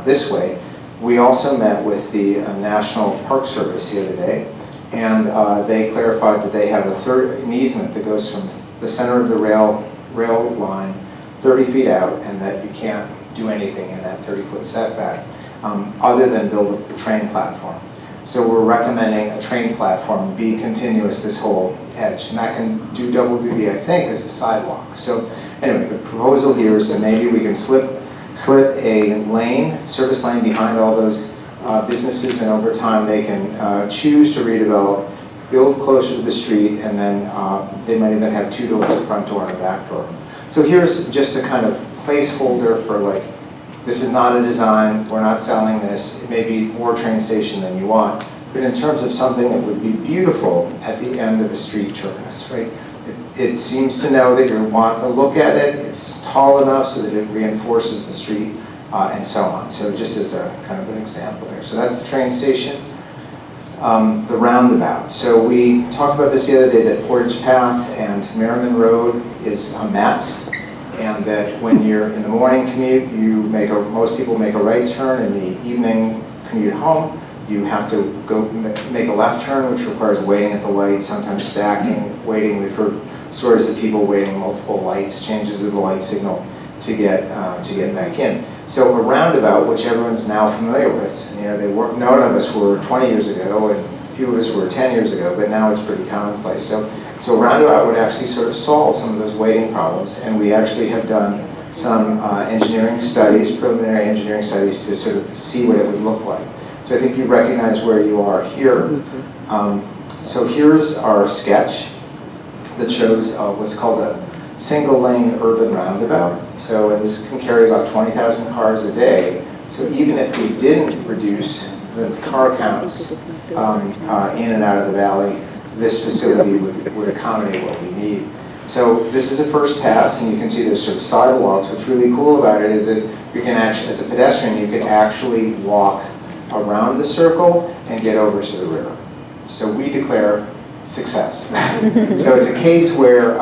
S2: this way. We also met with the National Park Service the other day, and they clarified that they have an easement that goes from the center of the rail line 30 feet out, and that you can't do anything in that 30-foot setback other than build a train platform. So we're recommending a train platform be continuous this whole edge, and that can do double duty, I think, as a sidewalk. So anyway, the proposal here is to maybe we can slip a lane, service lane behind all those businesses, and over time they can choose to redevelop, build closer to the street, and then they might even have 2 doors, a front door and a back door. So here's just a kind of placeholder for like, this is not a design, we're not selling this, it may be more train station than you want, but in terms of something that would be beautiful at the end of a street terminus, right? It seems to know that you want to look at it. It's tall enough so that it reinforces the street and so on. So just as a kind of an example there. So that's the train station. The roundabout. So we talked about this the other day, that Portage Path and Merriman Road is a mess, and that when you're in the morning commute, most people make a right turn. In the evening commute home, you have to go make a left turn, which requires waiting at the light, sometimes stacking, waiting. We've heard stories of people waiting multiple lights, changes of the light signal to get back in. So a roundabout, which everyone's now familiar with, none of us were 20 years ago, and few of us were 10 years ago, but now it's pretty commonplace. So a roundabout would actually sort of solve some of those waiting problems, and we actually have done some engineering studies, preliminary engineering studies, to sort of see what it would look like. So I think you recognize where you are here. So here's our sketch that shows what's called a single-lane urban roundabout. So this can carry about 20,000 cars a day. So even if we didn't reduce the car counts in and out of the valley, this facility would accommodate what we need. So this is a first pass, and you can see there's sort of sidewalks. What's really cool about it is that you can actually, as a pedestrian, you can actually walk around the circle and get over to the river. So we declare success. So it's a case where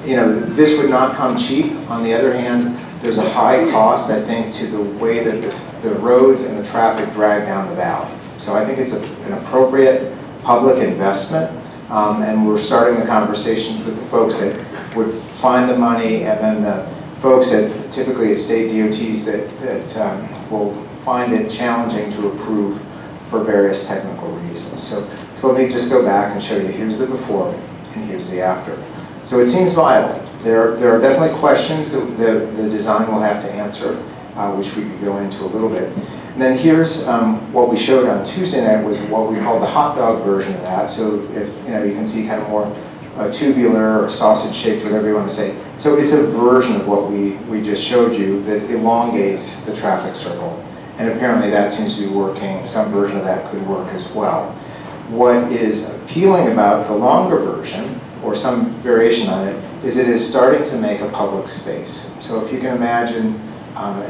S2: this would not come cheap. On the other hand, there's a high cost, I think, to the way that the roads and the traffic drag down the valley. So I think it's an appropriate public investment, and we're starting the conversations with the folks that would find the money, and then the folks at typically at state DOTs that will find it challenging to approve for various technical reasons. So let me just go back and show you. Here's the before and here's the after. So it seems viable. There are definitely questions that the design will have to answer, which we could go into a little bit. And then here's what we showed on Tuesday night was what we call the hot dog version of that. So if you can see kind of more tubular or sausage shaped, whatever you want to say. So it's a version of what we just showed you that elongates the traffic circle. And apparently that seems to be working. Some version of that could work as well. What is appealing about the longer version, or some variation on it, is it is starting to make a public space. So if you can imagine,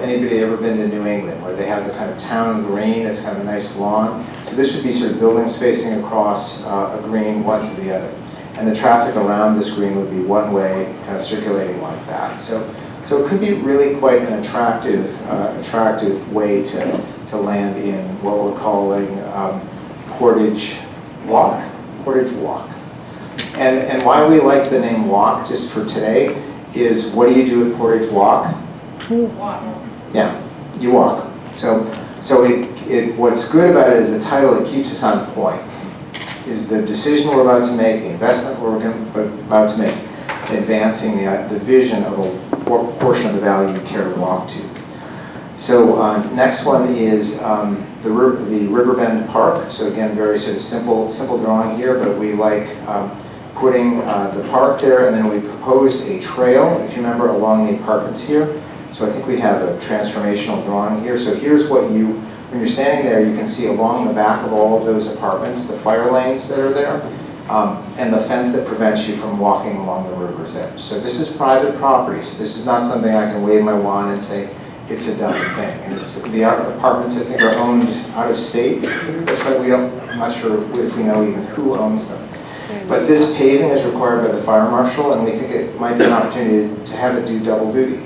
S2: anybody ever been to New England, where they have the kind of town green, it's kind of a nice lawn. So this would be sort of building spacing across a green, one to the other. And the traffic around this green would be one way, kind of circulating like that. So it could be really quite an attractive way to land in what we're calling Portage Walk. And why we like the name Walk, just for today, is what do you do at Portage Walk?
S3: Walk.
S2: Yeah, you walk. So what's good about it is the title, it keeps us on point. Is the decision we're about to make, the investment we're about to make, advancing the vision of a portion of the valley you care to walk to. So next one is the Riverbend Park. So again, very sort of simple drawing here, but we like putting the park there, and then we proposed a trail, if you remember, along the apartments here. So I think we have a transformational drawing here. So here's what when you're standing there, you can see along the back of all of those apartments, the fire lanes that are there, and the fence that prevents you from walking along the river's edge. So this is private property. So this is not something I can wave my wand and say, it's a done thing. And the apartments, I think, are owned out of state. That's right, I'm not sure if we know even who owns them. But this paving is required by the fire marshal, and we think it might be an opportunity to have it do double duty.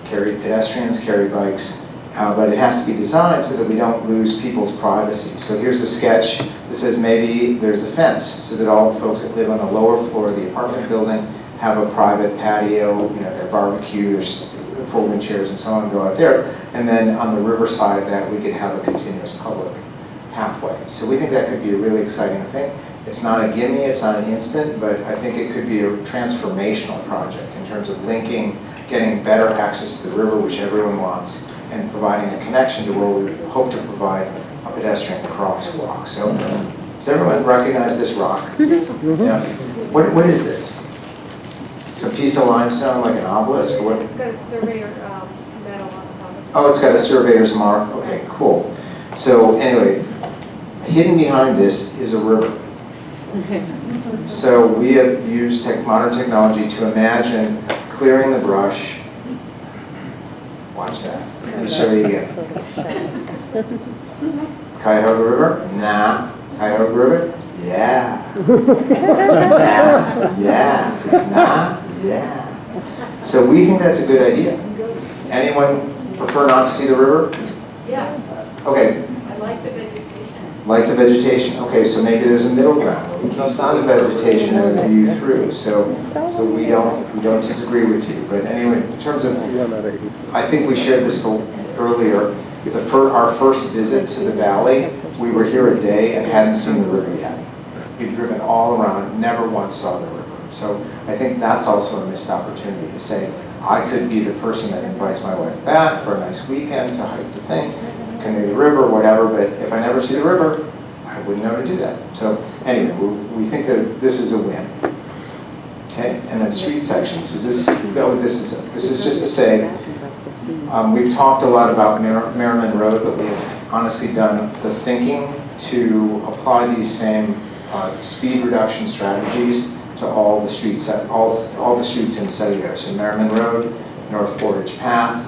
S2: Carry pedestrians, carry bikes, but it has to be designed so that we don't lose people's privacy. So here's a sketch that says maybe there's a fence so that all the folks that live on the lower floor of the apartment building have a private patio, their barbecue, there's folding chairs and so on, go out there. And then on the river side of that, we could have a continuous public pathway. So we think that could be a really exciting thing. It's not a gimme, it's not an instant, but I think it could be a transformational project in terms of linking, getting better access to the river, which everyone wants, and providing a connection to where we hope to provide a pedestrian crosswalk. So does everyone recognize this rock? Yeah. What is this? It's a piece of limestone, like an obelisk? Or what?
S6: It's got a surveyor medal on top of it.
S2: Oh, it's got a surveyor's mark? Okay, cool. So anyway, hidden behind this is a river. So we have used modern technology to imagine clearing the brush. Watch that. Let me show you again. Cuyahoga River? Nah. Cuyahoga River? Yeah. Nah. Yeah. Nah. Yeah. So we think that's a good idea. Anyone prefer not to see the river?
S3: Yeah,
S2: Okay.
S3: I like the vegetation.
S2: Like the vegetation. Okay, so maybe there's a middle ground. We keep some vegetation and a view through. So we don't disagree with you. But anyway, in terms of, I think we shared this earlier. Our first visit to the valley, we were here a day and hadn't seen the river yet. We've driven all around, never once saw the river. So I think that's also a missed opportunity to say, I could be the person that invites my wife back for a nice weekend to hike the thing, canoe the river, whatever, but if I never see the river, I wouldn't know to do that. So anyway, we think that this is a win. Okay, and then street sections. This is just to say, we've talked a lot about Merriman Road, but we have honestly done the thinking to apply these same speed reduction strategies to all the streets, all the streets in the city here. So Merriman Road, North Portage Path,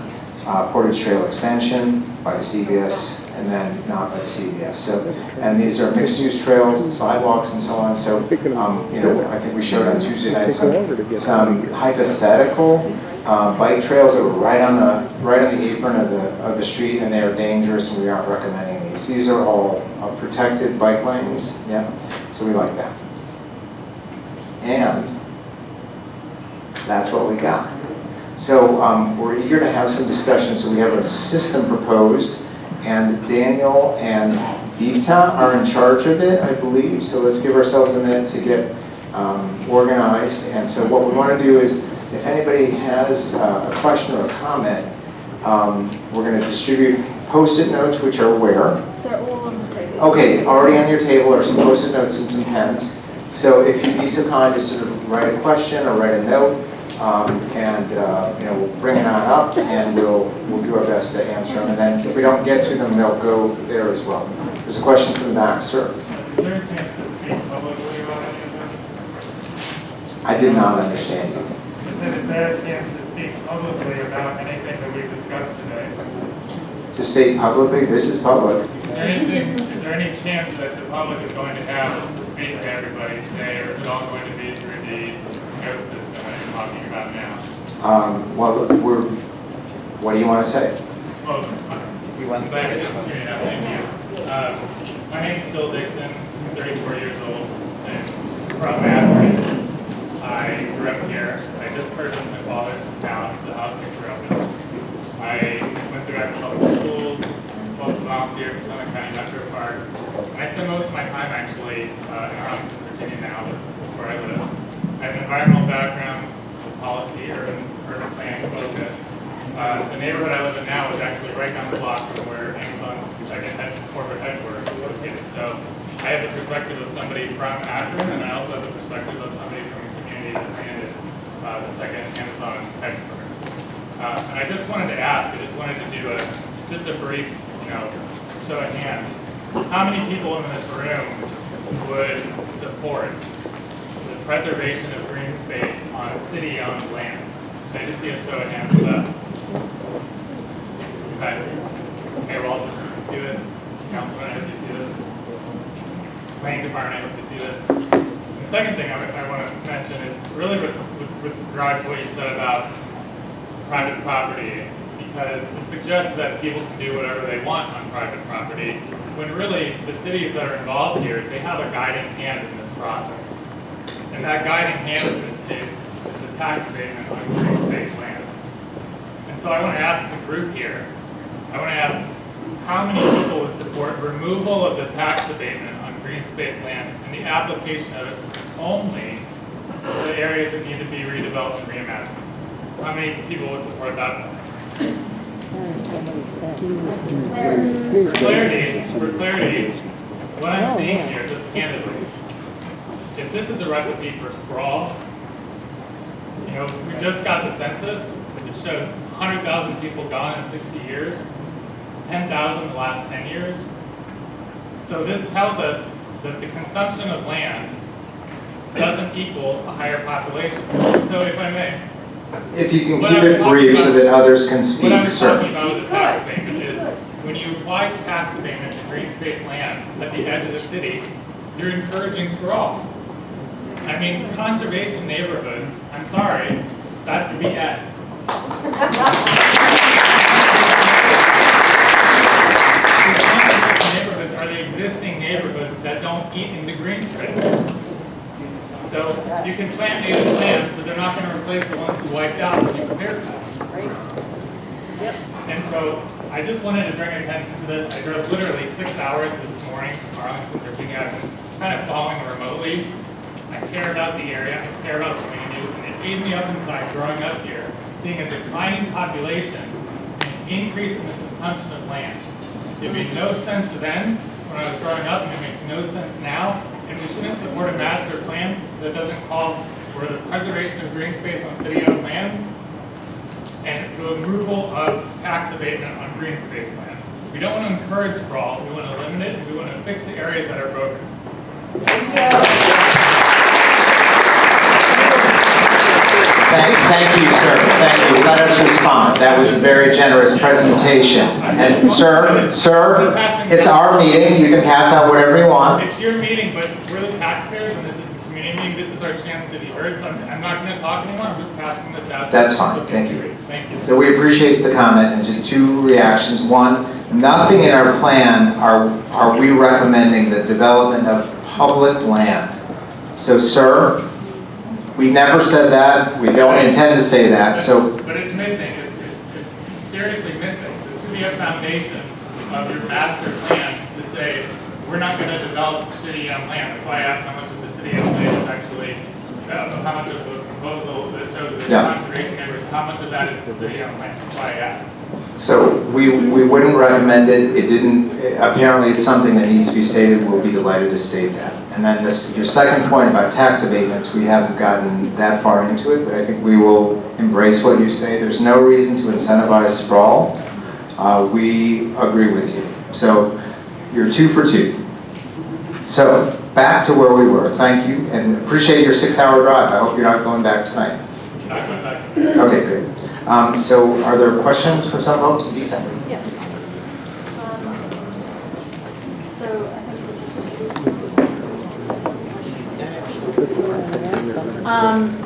S2: Portage Trail Extension by the CVS, and then not by the CVS. So, and these are mixed-use trails and sidewalks and so on. So, you know, I think we showed on Tuesday night some hypothetical bike trails that were right on the apron of the street, and they are dangerous, and we aren't recommending these. These are all protected bike lanes. Yeah, so we like that. And that's what we got. So we're eager to have some discussion. So we have a system proposed, and Daniel and Vita are in charge of it, I believe. So let's give ourselves a minute to get organized. And so what we want to do is, if anybody has a question or a comment, we're going to distribute Post-it notes, which are where?
S6: They're all on the table.
S2: Okay, already on your table are some Post-it notes and some pens. So if you'd be so kind to sort of write a question or write a note, and you know, we'll bring it on up, and we'll do our best to answer them. And then if we don't get to them, they'll go there as well. There's a question from the back, sir.
S4: Is there a chance to speak publicly about any of this?
S2: I did not understand you.
S4: Is there a chance to speak publicly about anything that we've discussed today?
S2: To state publicly, this is public.
S4: Is there any chance that the public is going to have to speak to everybody today, or is it all going to be through the note system that you're talking about now?
S2: Well, what do you want to say?
S4: Well, I'm glad to opportunity now. Thank you. My name is Phil Dixon. I'm 34 years old and from Akron. I grew up here. I just purchased my father's house, the house I grew up in. I went through agricultural schools, both volunteer for Summit County Metro Park. And I spend most of my time actually in Arlington, Virginia now. That's where I live. I have an environmental background, policy, urban planning focus. The neighborhood I live in now is actually right down the block from where Amazon's corporate headquarters is located. So I have the perspective of somebody from Akron, and I also have the perspective of somebody from a community that landed the second Amazon headquarters. And I just wanted to ask, I just wanted to do just a brief, show of hands. How many people in this room would support the preservation of green space on city-owned land? Can I just see a show of hands for that? Okay, well, do you see this? Councilman, I hope you see this. Planning Department, I hope you see this. And the second thing I want to mention is really with regard to what you said about private property, because it suggests that people can do whatever they want on private property, when really the cities that are involved here, they have a guiding hand in this process. And that guiding hand in this case is the tax abatement on green space land. And so I want to ask the group here, I want to ask how many people would support removal of the tax abatement on green space land and the application of it only to the areas that need to be redeveloped and reimagined? How many people would support that? For clarity, what I'm seeing here, just candidly, if this is a recipe for sprawl, we just got the census. It showed 100,000 people gone in 60 years, 10,000 in the last 10 years. So this tells us that the consumption of land doesn't equal a higher population. So if I may,
S2: If you can
S4: What
S2: keep
S4: I'm
S2: it
S4: talking
S2: brief so
S4: about-
S2: that others can
S4: what
S2: speak,
S4: I'm
S2: sir.
S4: talking about with a tax abatement is when you apply tax abatement to green space land at the edge of the city, you're encouraging sprawl. I mean, conservation neighborhoods, I'm sorry, that's BS. Conservation neighborhoods are the existing neighborhoods that don't eat into green space. So you can plant native plants, but they're not going to replace the ones you wiped out when you compared them. And so I just wanted to bring attention to this. I drove literally 6 hours this morning from Arlington, Virginia. I've been kind of following remotely. I care about the area, I care about the land use, and it ate me up inside growing up here, seeing a declining population and an increase in the consumption of land. It made no sense then when I was growing up, and it makes no sense now. And we shouldn't support a master plan that doesn't call for the preservation of green space on city-owned land and the removal of tax abatement on green space land. We don't want to encourage sprawl, we want to limit it, and we want to fix the areas that are broken.
S2: Thank you, sir. Thank you. Let us respond. That was a very generous presentation. And sir, it's our meeting. You can pass out whatever you want.
S4: It's your meeting, but we're the taxpayers, and this is the community meeting. This is our chance to be heard, so I'm not going to talk anymore. I'm just passing this out.
S2: That's fine. Thank you.
S4: Thank you.
S2: So we appreciate the comment, and just two reactions. One, nothing in our plan are we recommending the development of public land. So sir, we never said that. We don't intend to say that. So
S4: But it's missing. It's mysteriously missing. This should be a foundation of your master plan to say, we're not going to develop city-owned land. That's why I asked how much of the city-owned land is actually, how much of the proposal that shows the conservation areas, how much of that is the city-owned land. That's why I asked.
S2: So we wouldn't recommend it. It didn't, apparently it's something that needs to be stated. We'll be delighted to state that. And then your second point about tax abatements, we haven't gotten that far into it, but I think we will embrace what you say. There's no reason to incentivize sprawl. We agree with you. So you're 2 for 2. So back to where we were. Thank you, and appreciate your 6-hour drive. I hope you're not going back tonight.
S4: Not going back.
S2: Okay, great. So are there questions for some folks?
S6: Yeah.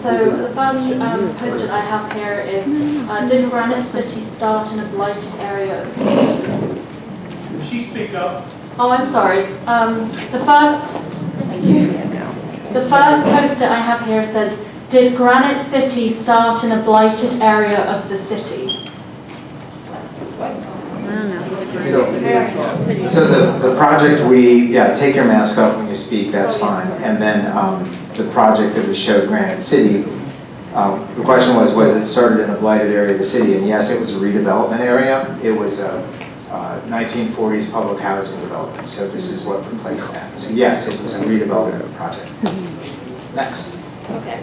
S3: So the first post-it I have here is, did Granite City start in a blighted area of the city?
S7: Can she speak up?
S3: Oh, I'm sorry. Thank you. The first post-it I have here says, did Granite City start in a blighted area of the city?
S2: So the project take your mask off when you speak, that's fine. And then the project that we showed, Granite City, the question was it started in a blighted area of the city? And yes, it was a redevelopment area. It was a 1940s public housing development. So this is what replaced that. So yes, it was a redevelopment project. Next.
S3: Okay.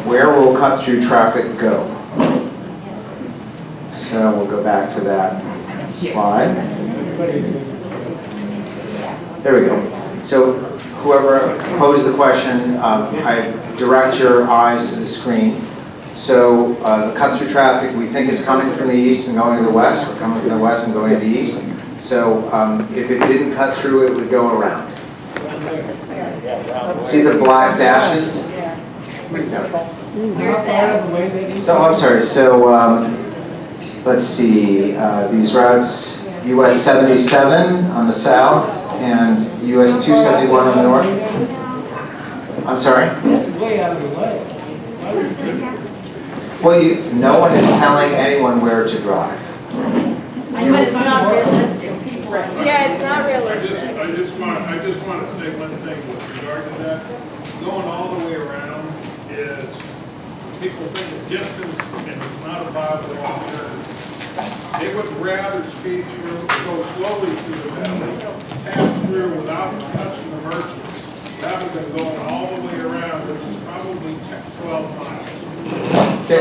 S2: Where will cut-through traffic go? So we'll go back to that slide. There we go. So whoever posed the question, I direct your eyes to the screen. So the cut-through traffic we think is coming from the east and going to the west, or coming from the west and going to the east. So if it didn't cut through, it would go around. See the black dashes? So I'm sorry, so let's see, these routes, US 77 on the south and US 271 on the north. I'm sorry?
S7: Way out of the way.
S2: Well, no one is telling anyone where to drive.
S6: But it's not realistic. Yeah, it's not realistic.
S8: I just want to say one thing with regard to that. Going all the way around is, people think of distance and it's not a viable alternative. They would rather speed through, go slowly through the valley, pass through without touching the merchants, rather than going all the way around, which is probably 12 miles. So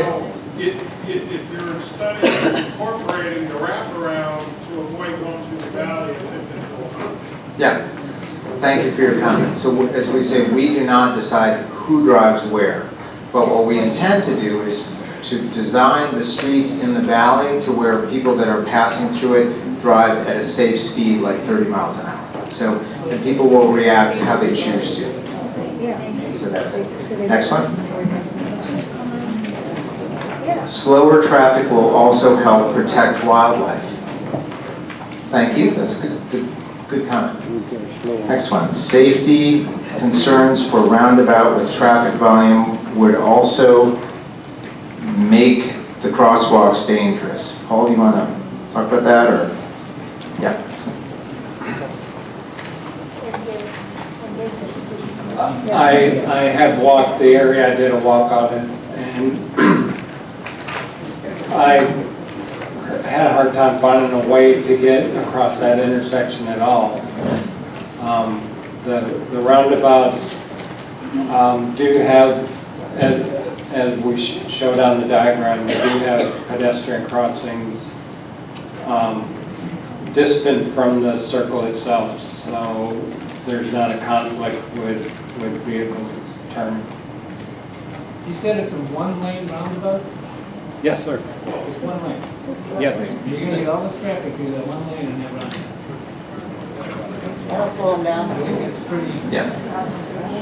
S8: if you're studying incorporating the wraparound to avoid going through the valley, I think that's all.
S2: Yeah. thank you for your comment. So as we say, we do not decide who drives where. But what we intend to do is to design the streets in the valley to where people that are passing through it drive at a safe speed, like 30 miles an hour. So, and people will react how they choose to. So that's it. Next one. Slower traffic will also help protect wildlife. Thank you, that's good comment. Next one, safety concerns for roundabout with traffic volume would also make the crosswalks dangerous. Paul, do you want to talk about that, or? Yeah.
S7: I have walked the area, I did a walk on it, and I had a hard time finding a way to get across that intersection at all. The roundabouts do have, as we showed on the diagram, they do have pedestrian crossings distant from the circle itself, so there's not a conflict with vehicles turning.
S9: You said it's a one-lane roundabout?
S7: Yes, sir.
S9: It's one lane.
S7: Yes.
S9: You're gonna get all this traffic through that one lane and that roundabout.
S6: That'll slow them down.
S9: I think it's pretty,
S2: Yeah.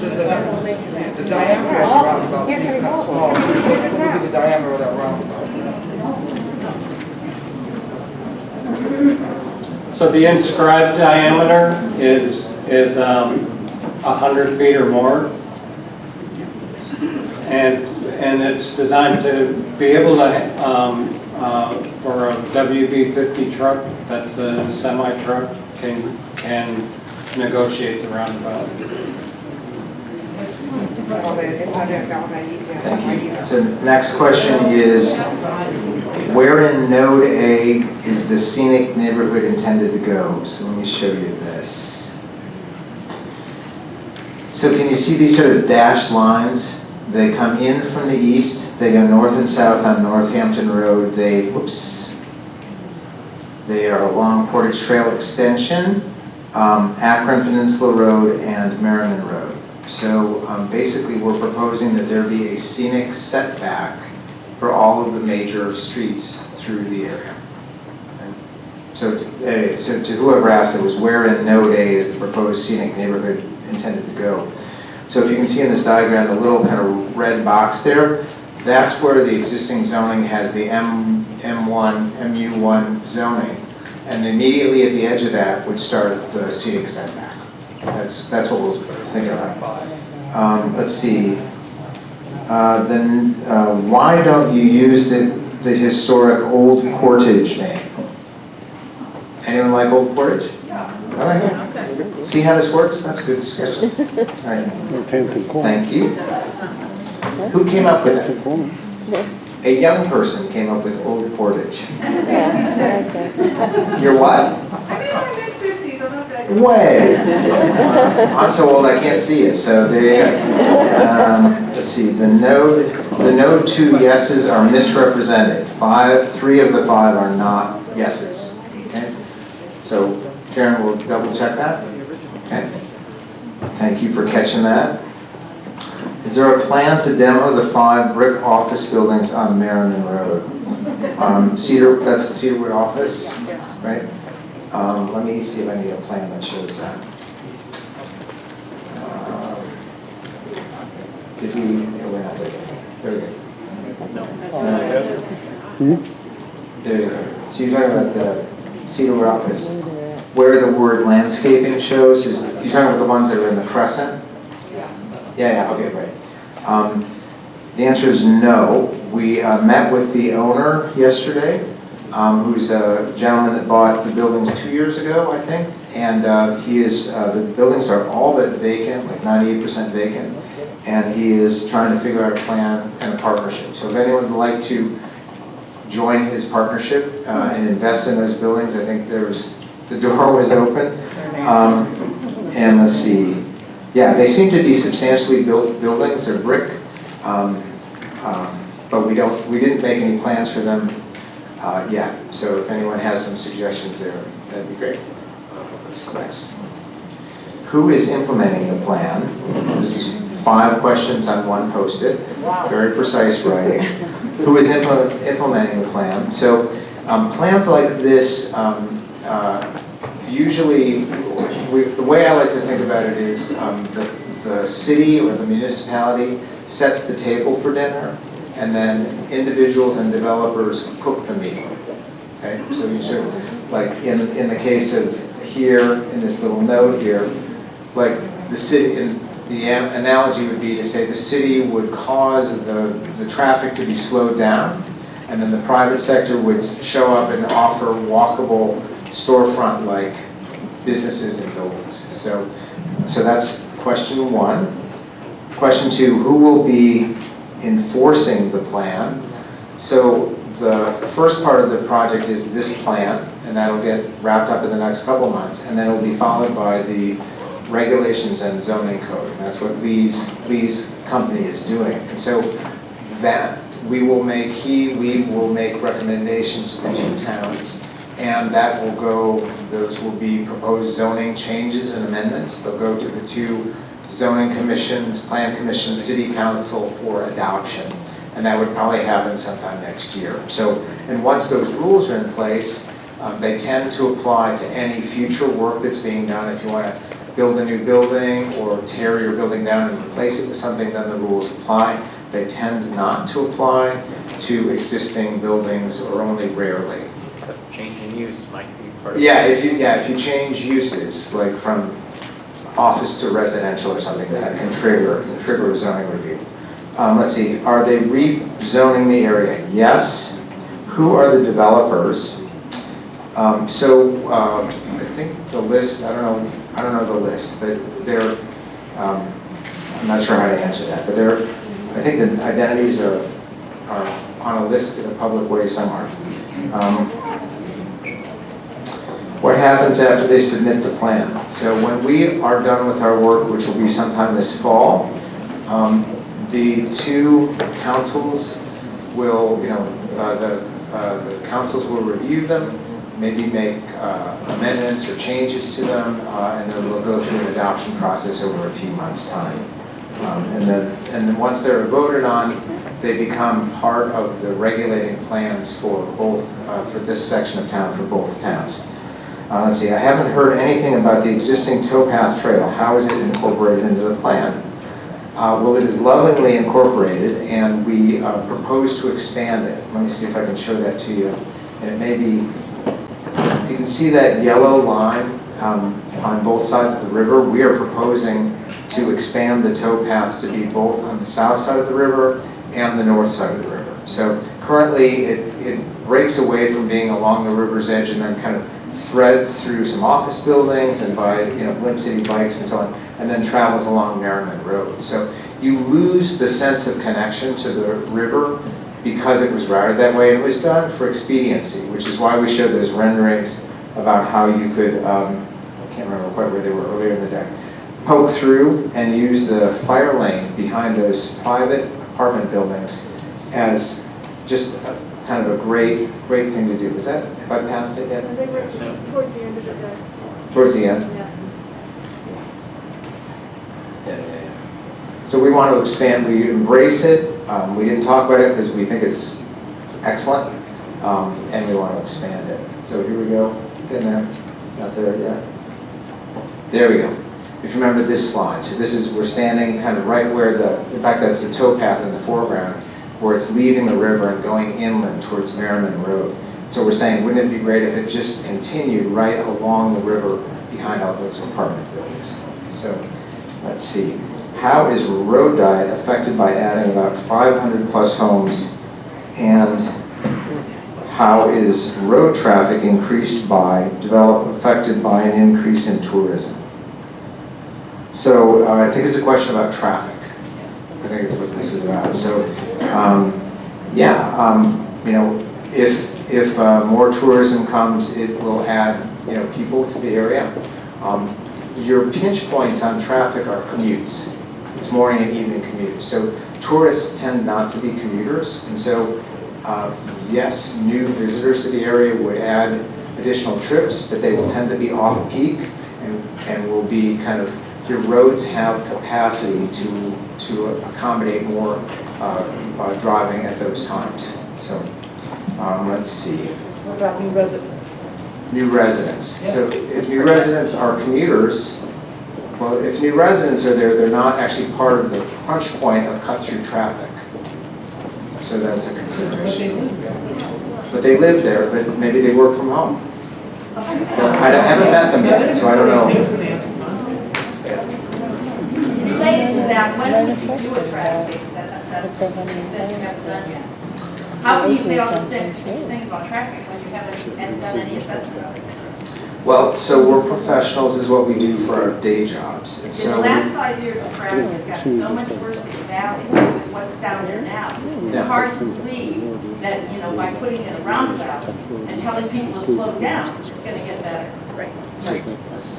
S10: The diameter of the roundabout seems kind of small. Look at the diameter of that roundabout.
S7: So the inscribed diameter is 100 feet or more, and it's designed to be able to for a WB50 truck, that's a semi truck, can negotiate the roundabout.
S2: So next question is, where in Node A is the scenic neighborhood intended to go? So let me show you this. So can you see these sort of dashed lines? They come in from the east, they go north and south on Northampton Road, they are along Portage Trail Extension, Akron Peninsula Road, and Merriman Road. So basically we're proposing that there be a scenic setback for all of the major streets through the area. So to whoever asked, it was where in Node A is the proposed scenic neighborhood intended to go. So if you can see in this diagram, the little kind of red box there, that's where the existing zoning has the M1, MU1 zoning. And immediately at the edge of that would start the scenic setback. That's what we'll think about. Let's see. Then why don't you use the historic Old Portage name? Anyone like Old Portage? All right. See how this works? That's a good discussion. All right. Thank you. Who came up with it? A young person came up with Old Portage. You're what?
S6: I'm in my mid-50s, I'm not that good.
S2: Way. I'm so old I can't see it, so there you go. Let's see, the node 2 yeses are misrepresented. 3 of the 5 are not yeses. Okay? So Karen will double check that. Okay. Thank you for catching that. Is there a plan to demo the 5 brick office buildings on Merriman Road? That's the Cedarwood office, right? Let me see if I need a plan that shows that. Did we, no, we're not there. There we go. No. There you go. So you're talking about the Cedarwood office. Where the word landscaping shows, is you're talking about the ones that are in the crescent? Yeah, okay, right. The answer is no. We met with the owner yesterday, who's a gentleman that bought the buildings 2 years ago, I think. And the buildings are all but vacant, like 98% vacant. And he is trying to figure out a plan and a partnership. So if anyone would like to join his partnership and invest in those buildings, I think the door was open. And let's see. Yeah, they seem to be substantially built buildings. They're brick, but we didn't make any plans for them yet. So if anyone has some suggestions there, that'd be great. What's next? Who is implementing the plan? This is 5 questions on one Post-it, very precise writing. Who is implementing the plan? So plans like this, usually, the way I like to think about it is the city or the municipality sets the table for dinner, and then individuals and developers cook the meal. Okay, so you should, like in the case of here, in this little note here, like the city, the analogy would be to say the city would cause the traffic to be slowed down, and then the private sector would show up and offer walkable storefront-like businesses and buildings. So that's question 1. Question 2, who will be enforcing the plan? So the first part of the project is this plan, and that'll get wrapped up in the next couple months, and then it'll be followed by the regulations and zoning code. And that's what Lee's company is doing. And so that we will make recommendations to the 2 towns, and that will go, those will be proposed zoning changes and amendments. They'll go to the 2 zoning commissions, plan commission, city council for adoption. And that would probably happen sometime next year. So, and once those rules are in place, they tend to apply to any future work that's being done. If you want to build a new building or tear your building down and replace it with something, then the rules apply. They tend not to apply to existing buildings, or only rarely.
S5: Change in use might be part of
S2: Yeah, if you change uses, like from office to residential or something, that can trigger a zoning review. Let's see, are they rezoning the area? Yes. Who are the developers? I think the list, I don't know the list, but they're, I'm not sure how to answer that, but I think the identities are on a list in a public way somewhere. What happens after they submit the plan? So when we are done with our work, which will be sometime this fall, the 2 councils will, the councils will review them, maybe make amendments or changes to them, and then we'll go through an adoption process over a few months' time. And then once they're voted on, they become part of the regulating plans for both, for this section of town, for both towns. Let's see, I haven't heard anything about the existing Towpath Trail. How is it incorporated into the plan? Well, it is lovingly incorporated, and we propose to expand it. Let me see if I can show that to you. And it may be, you can see that yellow line on both sides of the river. We are proposing to expand the towpath to be both on the south side of the river and the north side of the river. So currently it breaks away from being along the river's edge and then kind of threads through some office buildings and by Blimp City bikes and so on, and then travels along Merriman Road. So you lose the sense of connection to the river because it was routed that way. It was done for expediency, which is why we showed those renderings about how you could, I can't remember quite where they were earlier in the deck, poke through and use the fire lane behind those private apartment buildings as just kind of a great thing to do. Was that, have I passed it yet?
S6: I think we're towards the end of the day.
S2: Towards the end?
S6: Yeah.
S2: So we want to expand, we embrace it. We didn't talk about it because we think it's excellent, and we want to expand it. So here we go, getting there, not there yet. There we go. If you remember this slide, so this is, we're standing kind of right where in fact that's the towpath in the foreground, where it's leaving the river and going inland towards Merriman Road. So we're saying, wouldn't it be great if it just continued right along the river behind all those apartment buildings? So let's see. How is road diet affected by adding about 500 plus homes, and how is road traffic affected by an increase in tourism? So I think it's a question about traffic. I think it's what this is about. So if more tourism comes, it will add people to the area. Your pinch points on traffic are commutes. It's morning and evening commutes. So tourists tend not to be commuters, and so yes, new visitors to the area would add additional trips, but they will tend to be off-peak, and will be kind of, your roads have capacity to accommodate more driving at those times. So let's see.
S6: What about new residents?
S2: New residents. So if new residents are commuters, well, if new residents are there, they're not actually part of the crunch point of cut-through traffic. So that's a consideration. But they live there, but maybe they work from home. I haven't met them yet, so I don't know.
S6: Related to that, when would you do a traffic assessment? You said you haven't done yet. How can you say all these things about traffic when you haven't done any assessment of it?
S2: Well, so we're professionals is what we do for our day jobs. And
S6: In
S2: so
S6: the last 5 years, the traffic has gotten so much worse in the valley with what's down there now. It's
S2: Yeah.
S6: hard to believe that, you know, by putting in a roundabout and telling people to slow down, it's going to get better. Right.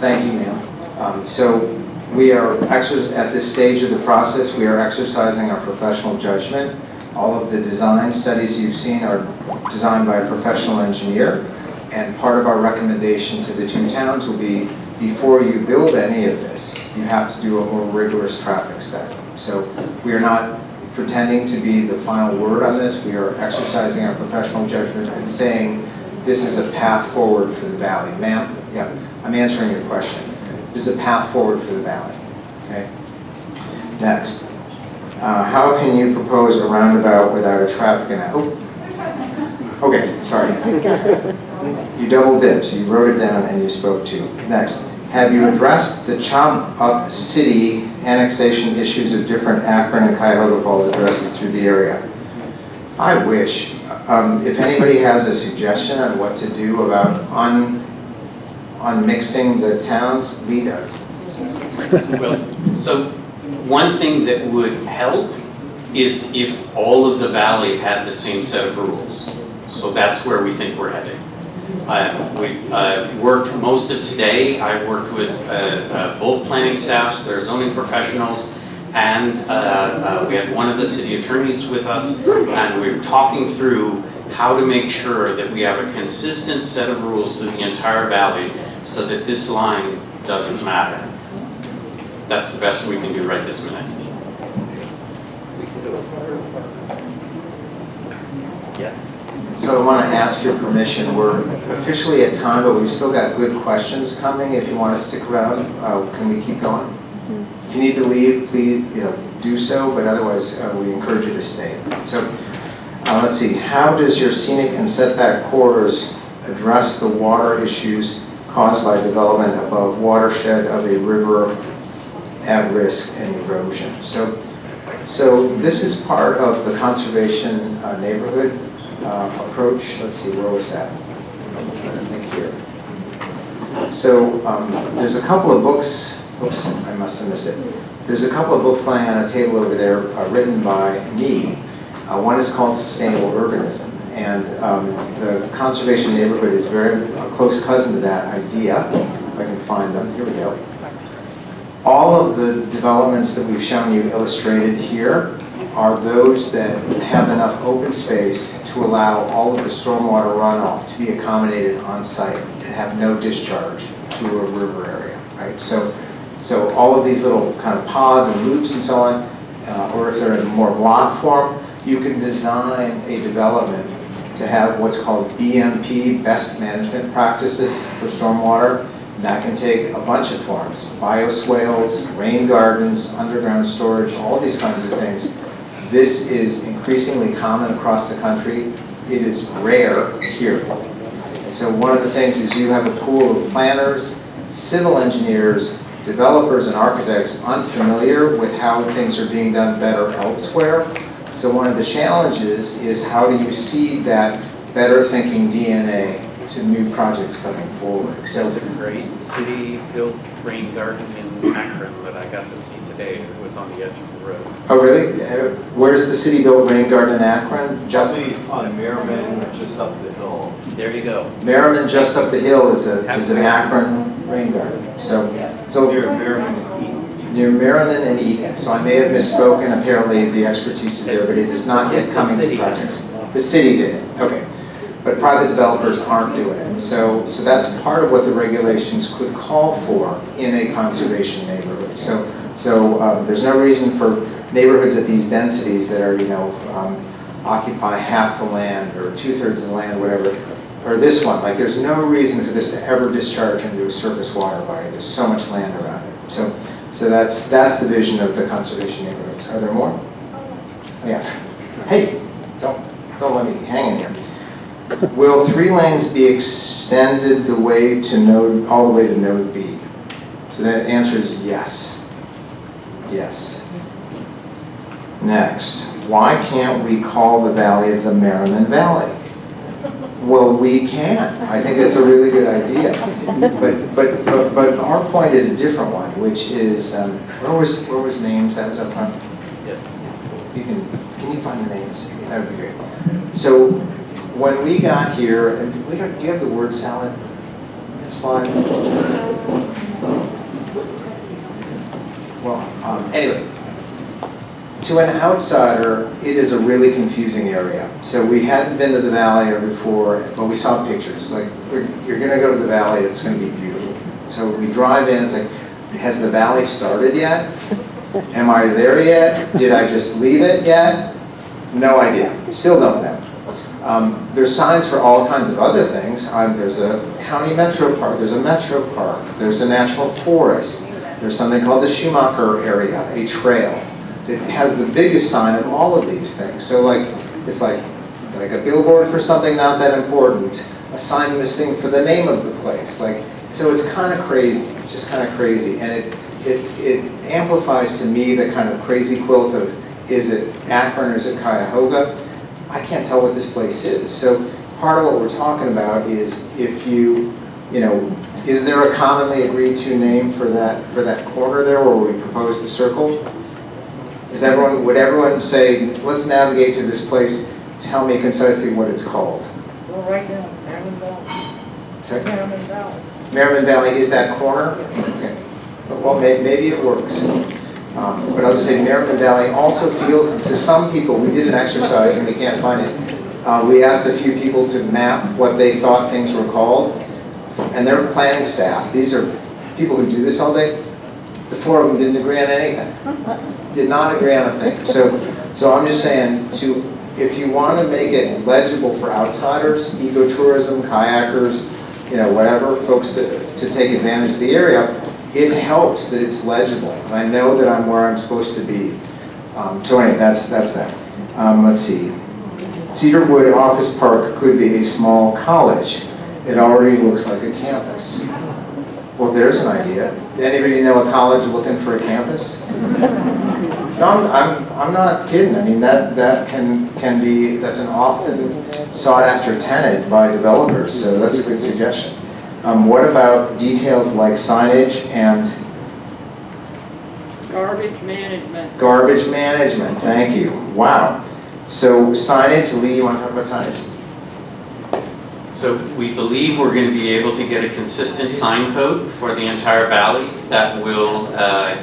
S2: Thank you, ma'am. So we are actually at this stage of the process, we are exercising our professional judgment. All of the design studies you've seen are designed by a professional engineer. And part of our recommendation to the two towns will be, before you build any of this, you have to do a more rigorous traffic study. So we are not pretending to be the final word on this. We are exercising our professional judgment and saying this is a path forward for the valley. Ma'am, yeah, I'm answering your question. This is a path forward for the valley. Okay. Next, how can you propose a roundabout without a traffic analysis? Oh, okay, sorry. You double dibs. You wrote it down and you spoke to. Next, have you addressed the chop up city annexation issues of different Akron and Cuyahoga Falls addresses through the area? I wish. If anybody has a suggestion on what to do about unmixing the towns, Lee does.
S5: Well, so one thing that would help is if all of the valley had the same set of rules. So that's where we think we're headed. We worked most of today. I worked with both planning staffs, their zoning professionals, and we had one of the city attorneys with us, and we were talking through how to make sure that we have a consistent set of rules through the entire valley so that this line doesn't matter. That's the best we can do right this minute. Yeah.
S2: So I want to ask your permission. We're officially at time, but we've still got good questions coming. If you want to stick around, can we keep going? If you need to leave, please, do so. But otherwise, we encourage you to stay. So let's see. How does your scenic and setback corridors address the water issues caused by development above watershed of a river at risk and erosion? So this is part of the conservation neighborhood approach. Let's see, where was that? I think here. So there's a couple of books. Oops, I must have missed it. There's a couple of books lying on a table over there written by me. One is called Sustainable Urbanism, and the conservation neighborhood is very a close cousin to that idea. If I can find them, here we go. All of the developments that we've shown you illustrated here are those that have enough open space to allow all of the stormwater runoff to be accommodated on site and have no discharge to a river area, right? So all of these little kind of pods and loops and so on, or if they're in more block form, you can design a development to have what's called BMP, best management practices for stormwater. And that can take a bunch of forms: bioswales, rain gardens, underground storage, all these kinds of things. This is increasingly common across the country. It is rare here. And so one of the things is you have a pool of planners, civil engineers, developers, and architects unfamiliar with how things are being done better elsewhere. So one of the challenges is how do you seed that better thinking DNA to new projects coming forward. So
S5: There's a great city-built rain garden in Akron that I got to see today. It was on the edge of the road.
S2: Oh, really? Where's the city-built rain garden in Akron? Just
S1: on Merriman, just up the hill.
S5: There you go.
S2: Merriman, just up the hill, is an Akron rain garden. So
S1: Near Merriman and Eaton.
S2: near Merriman and Eaton. So I may have misspoken. Apparently, the expertise is there, but it is not yet coming to projects. The city did it. Okay. but private developers aren't doing it. So that's part of what the regulations could call for in a conservation neighborhood. So there's no reason for neighborhoods at these densities that are, occupy half the land or 2/3 of the land, whatever, or this one, like there's no reason for this to ever discharge into a surface water body. There's so much land around it. So that's the vision of the conservation neighborhoods. Are there more? Oh, yeah. Hey, don't let me hang in here. Will 3 lanes be extended all the way to node B? So that answer is yes. Yes. Next, why can't we call the valley the Merriman Valley? Well, we can. I think that's a really good idea. But our point is a different one, which is where was names? That was up front.
S5: Yes.
S2: Can you find the names? That would be great. So when we got here, and do you have the word salad slide? Well, anyway, to an outsider, it is a really confusing area. So we hadn't been to the valley before, but we saw pictures. Like, you're going to go to the valley, it's going to be beautiful. So we drive in, it's like, has the valley started yet? Am I there yet? Did I just leave it yet? No idea. Still don't know. There's signs for all kinds of other things. There's a county metro park, there's a metro park, there's a national forest, there's something called the Schumacher area, a trail. It has the biggest sign of all of these things. So it's like a billboard for something not that important, a sign missing for the name of the place. So it's kind of crazy. It's just kind of crazy, and it amplifies to me the kind of crazy quilt of, is it Akron or is it Cuyahoga? I can't tell what this place is. So part of what we're talking about is if is there a commonly agreed to name for that corner there where we propose the circle? Would everyone say, let's navigate to this place, tell me concisely what it's called?
S10: Well, right now it's Merriman Valley.
S2: Sorry?
S10: Merriman Valley.
S2: Merriman Valley is that corner? Okay. Well, maybe it works. But I'll just say Merriman Valley also feels, to some people, we did an exercise and we can't find it. We asked a few people to map what they thought things were called, and their planning staff, these are people who do this all day, the 4 of them didn't agree on anything. Did not agree on a thing. So I'm just saying, if you want to make it legible for outsiders, ecotourism, kayakers, whatever, folks to take advantage of the area, it helps that it's legible. And I know that I'm where I'm supposed to be. So anyway, that's that. Let's see. Cedarwood Office Park could be a small college. It already looks like a campus. Well, there's an idea. Anybody know a college looking for a campus? No, I'm not kidding. I mean, that can be, that's an often sought after tenant by developers, so that's a good suggestion. What about details like signage and?
S6: Garbage management.
S2: Garbage management, thank you. Wow. So signage, Lee, you want to talk about signage?
S5: So we believe we're going to be able to get a consistent sign code for the entire valley that will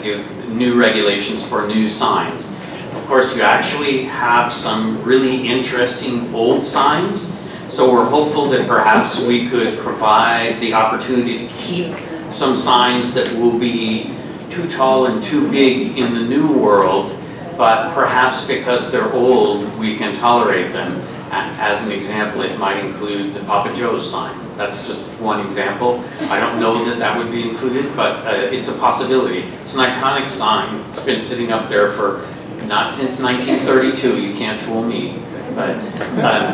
S5: give new regulations for new signs. Of course, you actually have some really interesting old signs, so we're hopeful that perhaps we could provide the opportunity to keep some signs that will be too tall and too big in the new world, but perhaps because they're old, we can tolerate them. As an example, it might include the Papa Joe's sign. That's just one example. I don't know that that would be included, but it's a possibility. It's an iconic sign. It's been sitting up there for not since 1932. You can't fool me. But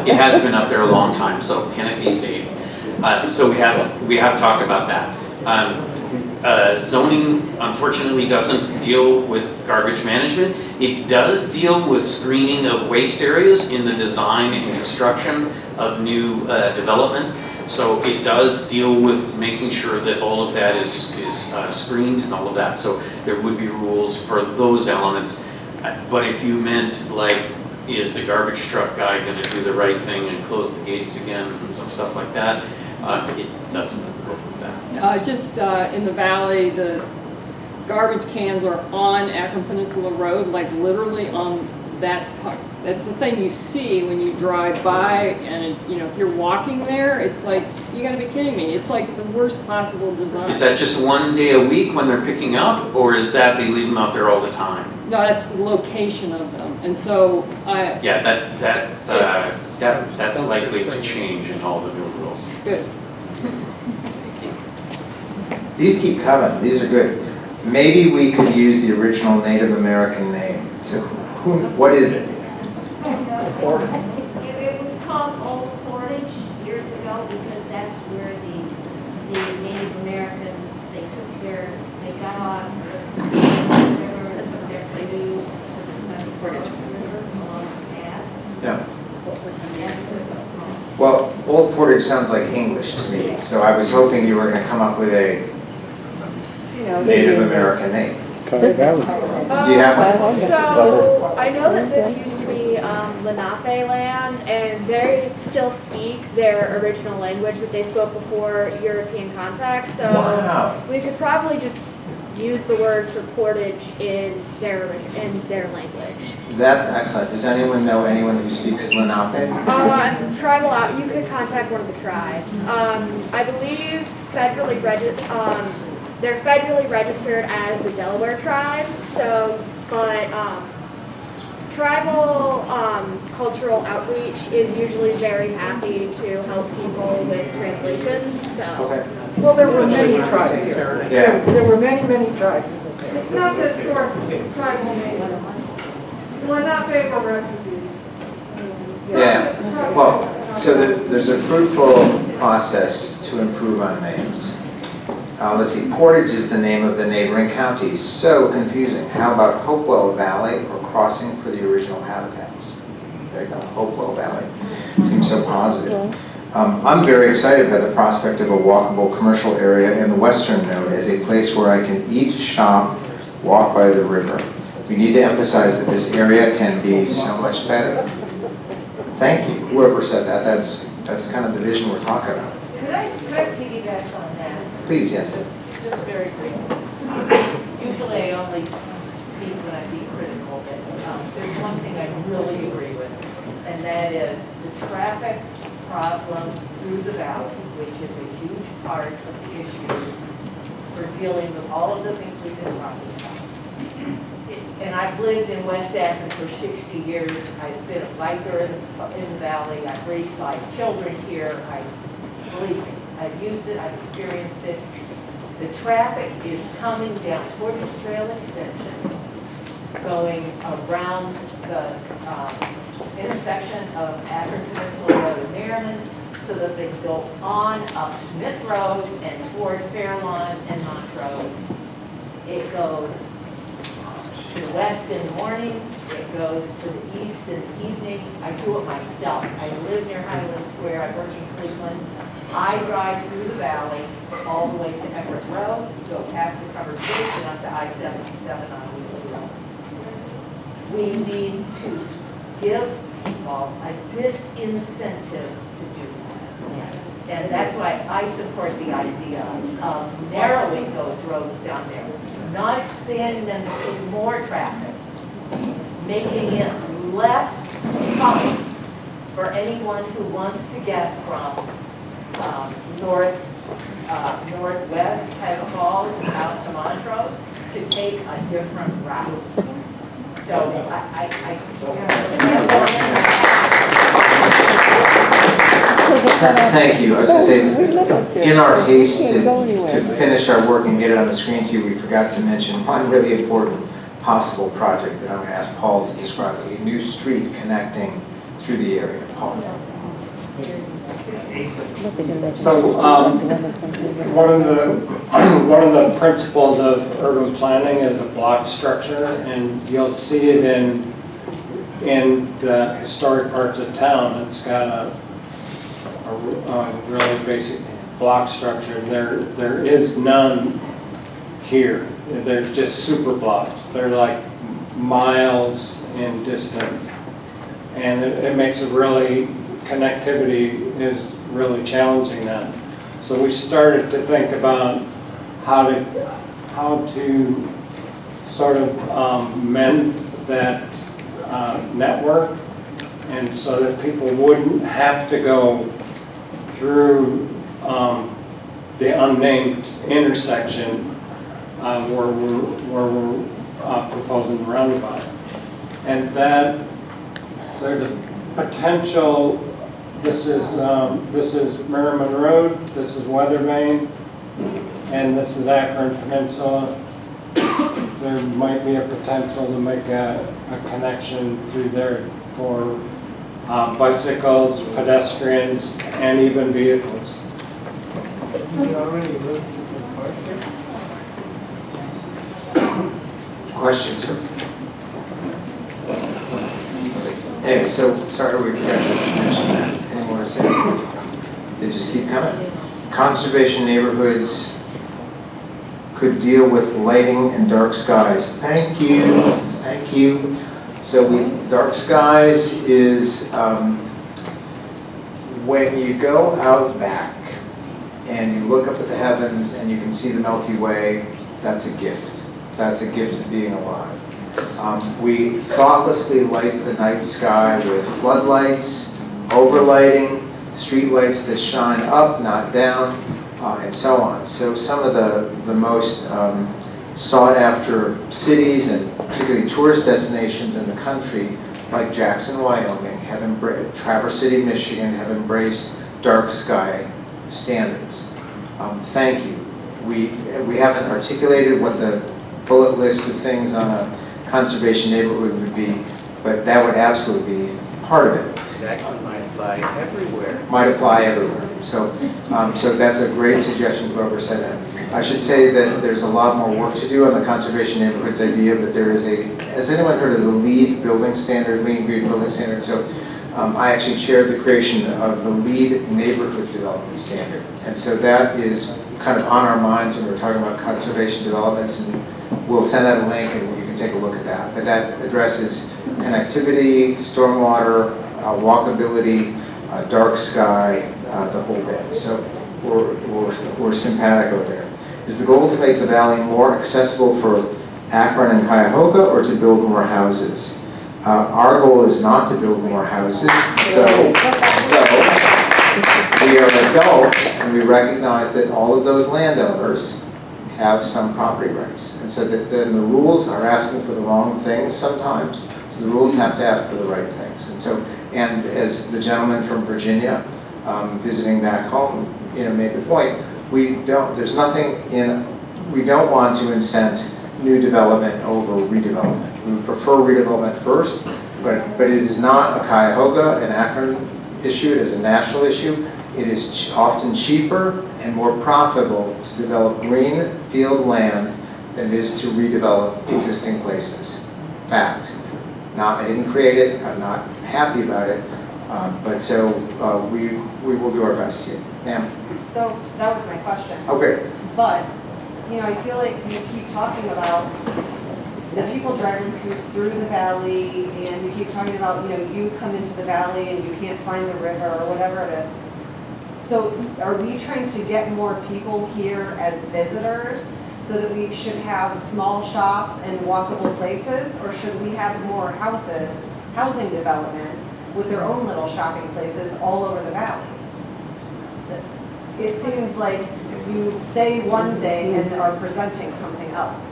S5: it has been up there a long time, so can it be saved? So we have talked about that. Zoning unfortunately doesn't deal with garbage management. It does deal with screening of waste areas in the design and construction of new development. So it does deal with making sure that all of that is screened and all of that. So there would be rules for those elements. But if you meant like, is the garbage truck guy going to do the right thing and close the gates again and some stuff like that, it doesn't work with that.
S11: Just in the valley, the garbage cans are on Akron Peninsula Road, like literally on that part. That's the thing you see when you drive by, and if you're walking there, it's like, you gotta be kidding me. It's like the worst possible design.
S5: Is that just one day a week when they're picking up, or is that they leave them out there all the time?
S11: No, that's the location of them. And so
S5: Yeah, that's likely to change in all the new rules.
S11: good.
S2: These keep coming, these are good. Maybe we could use the original Native American name. So what is it?
S12: It was called Old Portage years ago because that's where the Native Americans, they took they got on their canoes to the Portage River along the path.
S2: Yeah.
S12: That's what it was called.
S2: Well, Old Portage sounds like English to me, so I was hoping you were going to come up with a Native American name. Do you have one?
S13: So I know that this used to be Lenape land, and they still speak their original language that they spoke before European contact. So
S2: Wow.
S13: we could probably just use the word for portage in their language.
S2: That's excellent. Does anyone know anyone who speaks Lenape?
S13: Tribal out. You could contact one of the tribes. I believe they're federally registered as the Delaware tribe, but tribal cultural outreach is usually very happy to help people with translations, so.
S2: Okay.
S9: Well, there were many tribes here.
S2: Yeah.
S9: There were many, many tribes in this area.
S6: It's not just for tribal name. Lenape were refugees.
S2: Yeah. Well, so there's a fruitful process to improve on names. Let's see, Portage is the name of the neighboring county. So confusing. How about Hopewell Valley or Crossing for the Original Habitats? There you go, Hopewell Valley. Seems so positive. I'm very excited by the prospect of a walkable commercial area in the western node as a place where I can eat, shop, walk by the river. We need to emphasize that this area can be so much better. Thank you, whoever said that. That's kind of the vision we're talking about.
S6: Could I piggyback on that?
S2: Please, yes.
S6: Just very briefly. Usually I only speak when I'm being critical, but there's one thing I really agree with, and that is the traffic problem through the valley, which is a huge part of the issues for dealing with all of the things we've been talking about. And I've lived in West Akron for 60 years. I've been a biker in the valley. I've raised 5 children here. Believe me, I've used it, I've experienced it. The traffic is coming down Portage Trail extension, going around the intersection of Akron Peninsula Road and Merriman, so that they can go on up Smith Road and toward Fairlawn and Montrose. It goes to the west in the morning, it goes to the east in the evening. I do it myself. I live near Highland Square, I work in Cleveland. I drive through the valley all the way to Everett Road, go past the covered bridge and up to I-77 on Wheeler Road. We need to give people a disincentive to do that. And that's why I support the idea of narrowing those roads down there, not expanding them to take more traffic, making it less fun for anyone who wants to get from northwest Tiger Falls out to Montrose to take a different route. So
S2: Thank you. I was going to say, in our haste to finish our work and get it on the screen to you, we forgot to mention one really important possible project that I'm going to ask Paul to describe, a new street connecting through the area. Paul.
S7: So one of the principles of urban planning is a block structure, and you'll see it in the historic parts of town. It's got a really basic block structure. There is none here. There's just super blocks. They're like miles in distance, and it makes it really, connectivity is really challenging then. So we started to think about how to sort of mend that network, and so that people wouldn't have to go through the unnamed intersection where we're proposing the roundabout. And that there's a potential. This is Merriman Road, this is Weathervane, and this is Akron Peninsula. There might be a potential to make a connection through there for bicycles, pedestrians, and even vehicles.
S9: You already looked at the park there?
S2: Questions? Anyway, so sorry we forgot to mention that. Any more to say? They just keep coming. Conservation neighborhoods could deal with lighting and dark skies. Thank you, thank you. So dark skies is when you go out back and you look up at the heavens and you can see the Milky Way, that's a gift. That's a gift of being alive. We thoughtlessly light the night sky with floodlights, overlighting, street lights that shine up, not down, and so on. So some of the most sought after cities and particularly tourist destinations in the country, like Jackson, Wyoming, Traverse City, Michigan, have embraced dark sky standards. Thank you. We haven't articulated what the bullet list of things on a conservation neighborhood would be, but that would absolutely be part of it.
S5: It actually might apply everywhere.
S2: Might apply everywhere. So that's a great suggestion, whoever said that. I should say that there's a lot more work to do on the conservation neighborhoods idea, but there is has anyone heard of the LEED building standard, Lean Green Building Standard? So I actually chaired the creation of the LEED Neighborhood Development Standard. And so that is kind of on our minds when we're talking about conservation developments, and we'll send out a link and you can take a look at that. But that addresses connectivity, stormwater, walkability, dark sky, the whole bit. So we're sympathetic over there. Is the goal to make the valley more accessible for Akron and Cuyahoga, or to build more houses? Our goal is not to build more houses, though we are adults and we recognize that all of those landowners have some property rights. And so that then the rules are asking for the wrong things sometimes, so the rules have to ask for the right things. And as the gentleman from Virginia visiting back home, made the point, we don't want to incent new development over redevelopment. We would prefer redevelopment first, but it is not a Cuyahoga and Akron issue, it is a national issue. It is often cheaper and more profitable to develop green field land than it is to redevelop existing places. Fact. I didn't create it, I'm not happy about it, but so we will do our best here. Ma'am?
S14: So that was my question.
S2: Okay.
S14: But, I feel like you keep talking about the people driving through the valley, and you keep talking about, you come into the valley and you can't find the river or whatever it is. So are we trying to get more people here as visitors so that we should have small shops and walkable places, or should we have more housing developments with their own little shopping places all over the valley? It seems like you say one thing and are presenting something else.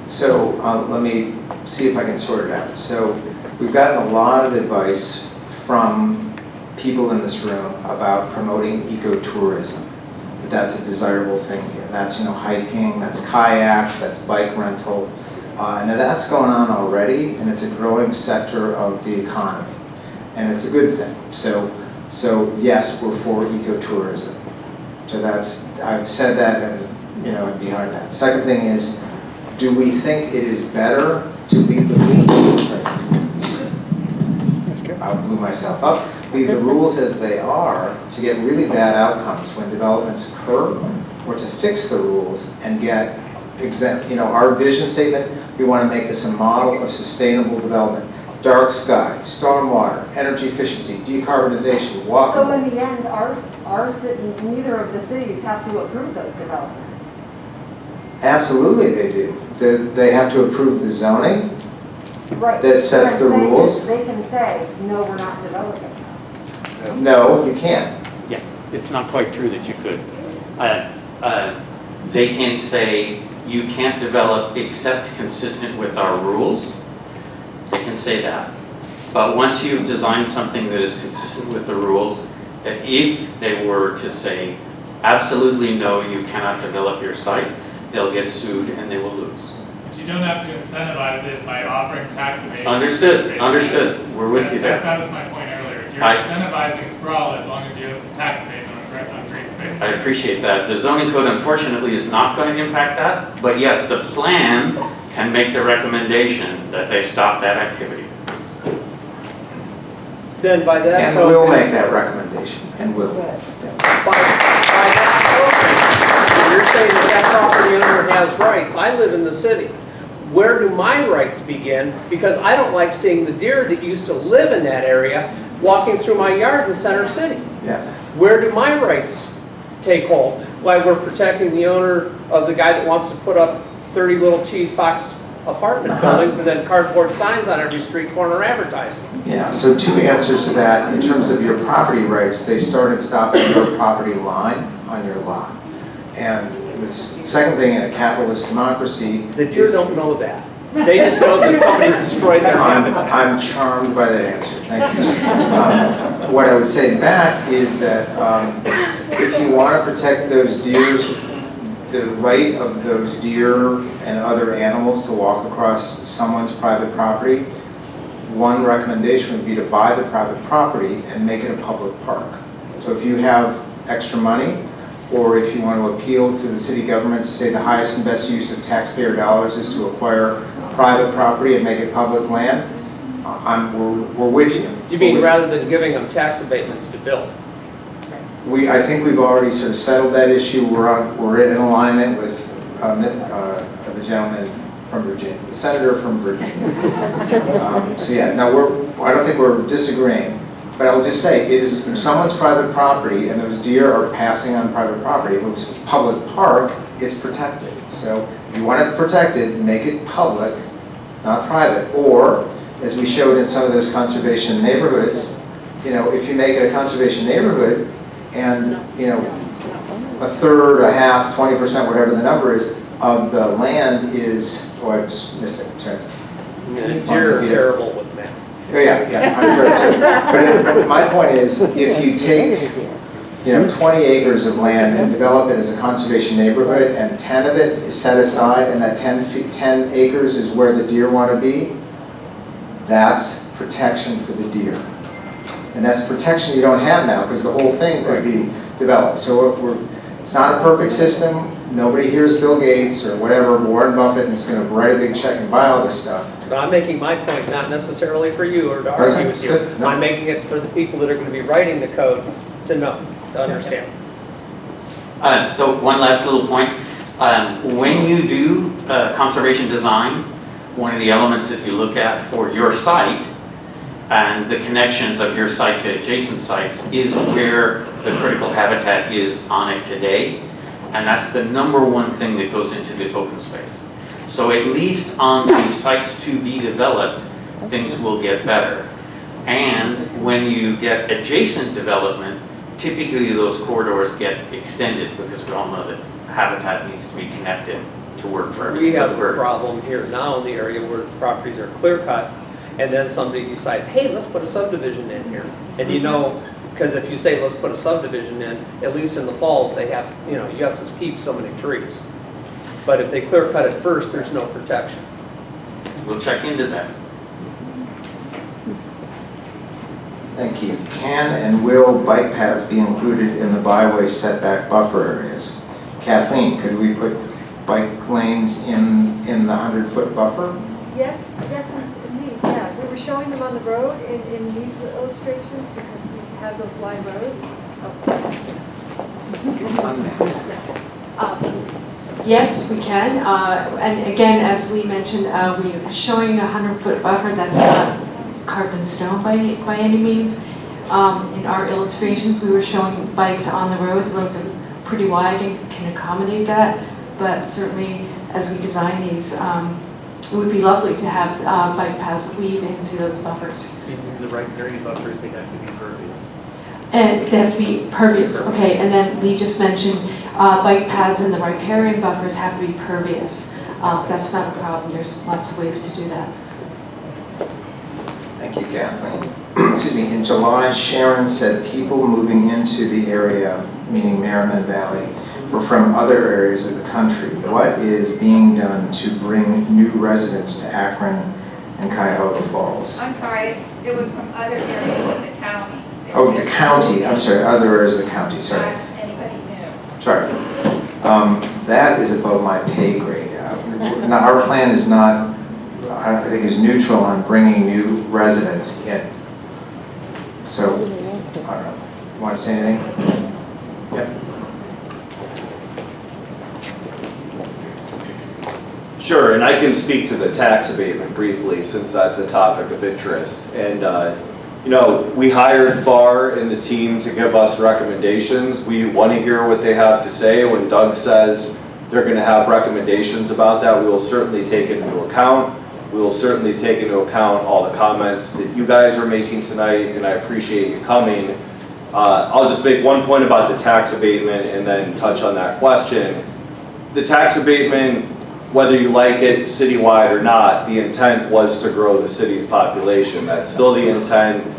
S2: So let me see if I can sort it out. So we've gotten a lot of advice from people in this room about promoting ecotourism, that's a desirable thing here. That's, hiking, that's kayaks, that's bike rental, and that's going on already, and it's a growing sector of the economy, and it's a good thing. So yes, we're for ecotourism. So I've said that, and I'm behind that. Second thing is, do we think it is better to leave the rules? I blew myself up. Leave the rules as they are to get really bad outcomes when developments occur, or to fix the rules and get exempt. Our vision statement, we want to make this a model of sustainable development. Dark sky, stormwater, energy efficiency, decarbonization, walkable.
S14: So in the end, neither of the cities have to approve those developments.
S2: Absolutely they do. They have to approve the zoning,
S14: Right.
S2: that sets the
S14: What I'm saying
S2: rules.
S14: is They can say, no, we're not developing.
S2: No, you can't.
S5: Yeah, it's not quite true that you could. They can say you can't develop except consistent with our rules. They can say that. But once you've designed something that is consistent with the rules, that if they were to say, absolutely no, you cannot develop your site, they'll get sued and they will lose.
S4: But you don't have to incentivize it by offering tax abatement.
S5: Understood, understood. We're with you there.
S4: That was my point earlier. If you're
S5: I-
S4: incentivizing sprawl as long as you have tax abatement on green space.
S5: I appreciate that. The zoning code unfortunately is not going to impact that, but yes, the plan can make the recommendation that they stop that activity.
S7: Then by that
S2: And
S7: token.
S2: we'll make that recommendation, and will.
S7: By that token, you're saying that that property owner has rights. I live in the city. Where do my rights begin? Because I don't like seeing the deer that used to live in that area walking through my yard in Center City.
S2: Yeah.
S7: Where do my rights take hold? Why we're protecting the owner of the guy that wants to put up 30 little cheese box apartment buildings and then cardboard signs on every street corner advertising.
S2: Yeah, so two answers to that. In terms of your property rights, they started stopping your property line on your lot. And the second thing, in a capitalist democracy.
S7: The deer don't know that. They just know that somebody destroyed their habitat.
S2: I'm charmed by that answer, thank you, sir. What I would say back is that if you want to protect those deers, the right of those deer and other animals to walk across someone's private property, one recommendation would be to buy the private property and make it a public park. So if you have extra money, or if you want to appeal to the city government to say the highest and best use of taxpayer dollars is to acquire private property and make it public land, we're with you.
S7: You mean rather than giving them tax abatements to build?
S2: I think we've already sort of settled that issue. We're in alignment with the gentleman from Virginia, the senator from Virginia. So yeah, no, I don't think we're disagreeing. But I will just say, it is someone's private property and those deer are passing on private property. If it was a public park, it's protected. So if you want it protected, make it public, not private. Or, as we showed in some of those conservation neighborhoods, if you make it a conservation neighborhood and, a third, a half, 20%, whatever the number is, of the land is, I just missed it. Sorry.
S7: Deer are terrible with math.
S2: Oh, yeah, I'm sure too. But my point is, if you take, 20 acres of land and develop it as a conservation neighborhood, and 10 of it is set aside, and that 10 acres is where the deer want to be, that's protection for the deer. And that's protection you don't have now, because the whole thing could be developed. So it's not a perfect system. Nobody hears Bill Gates or whatever, Warren Buffett, and is going to write a big check and buy all this stuff.
S7: But I'm making my point not necessarily for you or to argue with you.
S2: No.
S7: I'm making it for the people that are going to be writing the code to know, to understand.
S5: So one last little point. When you do conservation design, one of the elements that you look at for your site and the connections of your site to adjacent sites is where the critical habitat is on it today. And that's the number one thing that goes into the open space. So at least on the sites to be developed, things will get better. And when you get adjacent development, typically those corridors get extended because we all know that habitat needs to be connected to work for everybody.
S7: We have a problem here now in the area where properties are clear cut and then somebody decides, hey, let's put a subdivision in here. And because if you say let's put a subdivision in, at least in the falls, they have, you have to keep so many trees. But if they clear cut it first, there's no protection.
S5: We'll check into that.
S2: Thank you. Can and will bike paths be included in the byway setback buffer areas? Kathleen, could we put bike lanes in the 100-foot buffer?
S15: Yes, indeed, yeah. We were showing them on the road in these illustrations because we have those wide roads.
S3: Yes, we can. And again, as Lee mentioned, we're showing a 100-foot buffer. That's not carved in stone by any means. In our illustrations, we were showing bikes on the road. The roads are pretty wide and can accommodate that. But certainly, as we design these
S16: it would be lovely to have bike paths weave into those buffers.
S17: In the riparian buffers, they have to be pervious.
S16: And they have to be pervious, okay, and then Lee just mentioned bike paths in the riparian buffers have to be pervious. That's not a problem, there's lots of ways to do that.
S2: Thank you, Kathleen. Excuse me, in July, Sharon said people moving into the area, meaning Merriman Valley, were from other areas of the country. What is being done to bring new residents to Akron and Cuyahoga Falls?
S13: I'm sorry, it was from other areas of the county.
S2: Oh, the county, I'm sorry, other areas of the county, sorry.
S13: Anybody new?
S2: Sorry. That is above my pay grade. Now, our plan is not, I think, is neutral on bringing new residents in. So, I don't know. Want to say anything? Yep.
S1: Sure, and I can speak to the tax abatement briefly since that's a topic of interest. And you know, we hired FAR and the team to give us recommendations. We want to hear what they have to say. When Doug says they're going to have recommendations about that, we will certainly take it into account. We will certainly take into account all the comments that you guys are making tonight, and I appreciate you coming. I'll just make one point about the tax abatement and then touch on that question. The tax abatement, whether you like it citywide or not, the intent was to grow the city's population. That's still the intent.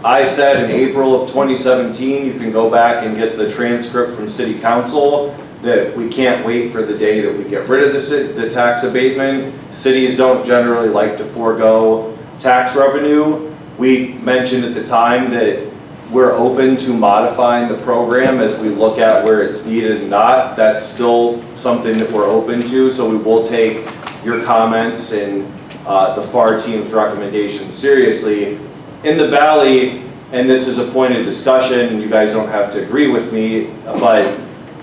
S1: I said in April of 2017, you can go back and get the transcript from City Council, that we can't wait for the day that we get rid of the tax abatement. Cities don't generally like to forego tax revenue. We mentioned at the time that we're open to modifying the program as we look at where it's needed and not. That's still something that we're open to, so we will take your comments and the FAR team's recommendations seriously. In the Valley, and this is a point of discussion, and you guys don't have to agree with me, but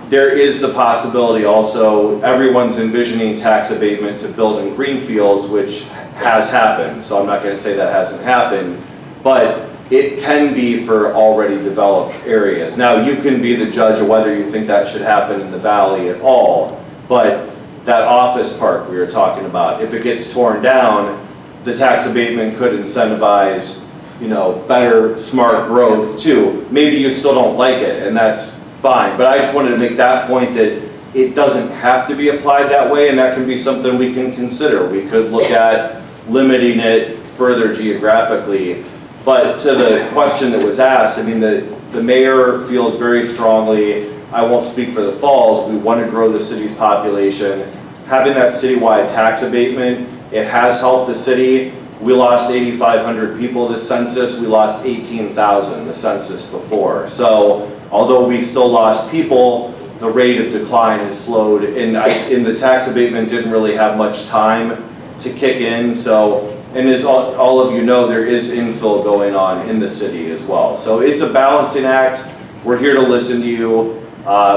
S1: there is the possibility also, everyone's envisioning tax abatement to build in greenfields, which has happened, so I'm not going to say that hasn't happened, but it can be for already developed areas. Now, you can be the judge of whether you think that should happen in the Valley at all, but that office park we were talking about, if it gets torn down, the tax abatement could incentivize, you know, better, smart growth too. Maybe you still don't like it, and that's fine, but I just wanted to make that point that it doesn't have to be applied that way, and that can be something we can consider. We could look at limiting it further geographically. But to the question that was asked, I mean, the mayor feels very strongly, I won't speak for the Falls, we want to grow the city's population. Having that citywide tax abatement, it has helped the city. We lost 8,500 people this census, we lost 18,000 the census before. So although we still lost people, the rate of decline has slowed, and the tax abatement didn't really have much time to kick in. So, and as all of you know, there is infill going on in the city as well. So it's a balancing act. We're here to listen to you.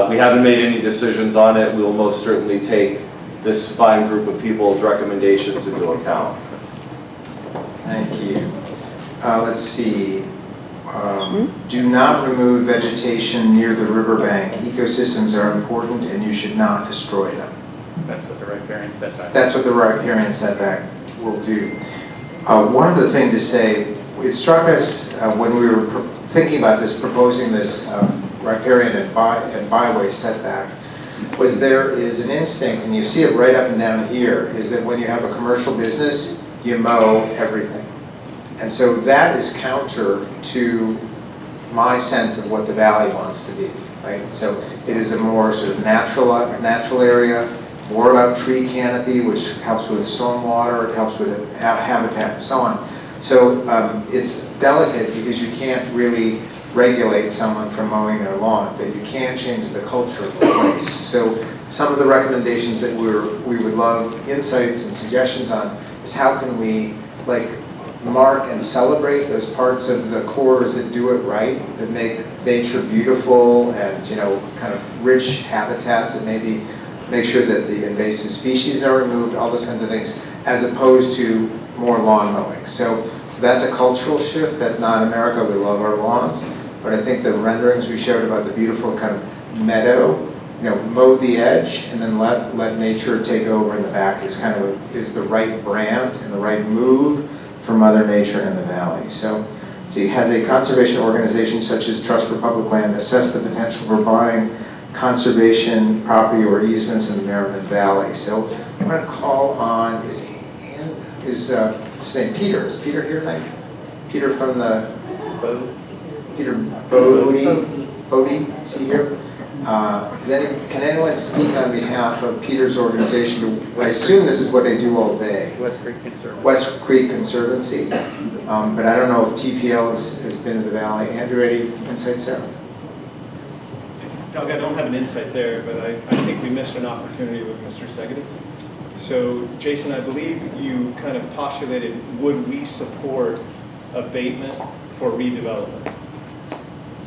S1: We haven't made any decisions on it. We will most certainly take this fine group of people's recommendations into account.
S2: Thank you. Let's see. Do not remove vegetation near the riverbank. Ecosystems are important and you should not destroy them.
S17: That's what the riparian setback.
S2: That's what the riparian setback will do. One other thing to say, it struck us when we were thinking about this, proposing this riparian and byway setback, was there is an instinct, and you see it right up and down here, is that when you have a commercial business, you mow everything. And so that is counter to my sense of what the valley wants to be, right? So it is a more sort of natural area, more about tree canopy, which helps with stormwater, it helps with habitat and so on. So it's delicate because you can't really regulate someone from mowing their lawn, but you can change the culture of the place. So some of the recommendations that we would love insights and suggestions on is how can we mark and celebrate those parts of the corridors that do it right, that make nature beautiful and kind of rich habitats that maybe make sure that the invasive species are removed, all those kinds of things, as opposed to more lawn mowing. So that's a cultural shift. That's not America. We love our lawns. But I think the renderings we showed about the beautiful kind of meadow mow the edge and then let nature take over in the back is kind of is the right brand and the right move for Mother Nature in the valley. So see, has a conservation organization such as Trust for Public Land assessed the potential for buying conservation property or easements in the Merriman Valley? So I'm going to call on, his name Peter? Is Peter here tonight? Peter from the, Peter Bodie, is he here? Can anyone speak on behalf of Peter's organization? I assume this is what they do all day.
S17: West Creek Conservancy.
S2: West Creek Conservancy. But I don't know if TPL has been to the valley. Andrew, any insights there?
S18: Doug, I don't have an insight there, but I think we missed an opportunity with Mr. Segedy. So, Jason, I believe you kind of postulated, would we support abatement for redevelopment?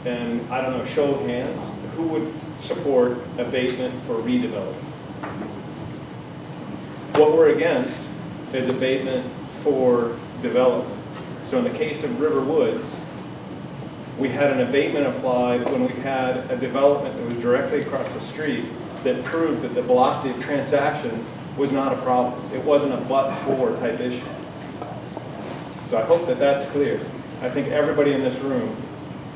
S18: And I don't know, show of hands, who would support abatement for redevelopment? What we're against is abatement for development. So in the case of River Woods, we had an abatement applied when we had a development that was directly across the street that proved that the velocity of transactions was not a problem. It wasn't a but-for type issue. So I hope that that's clear. I think everybody in this room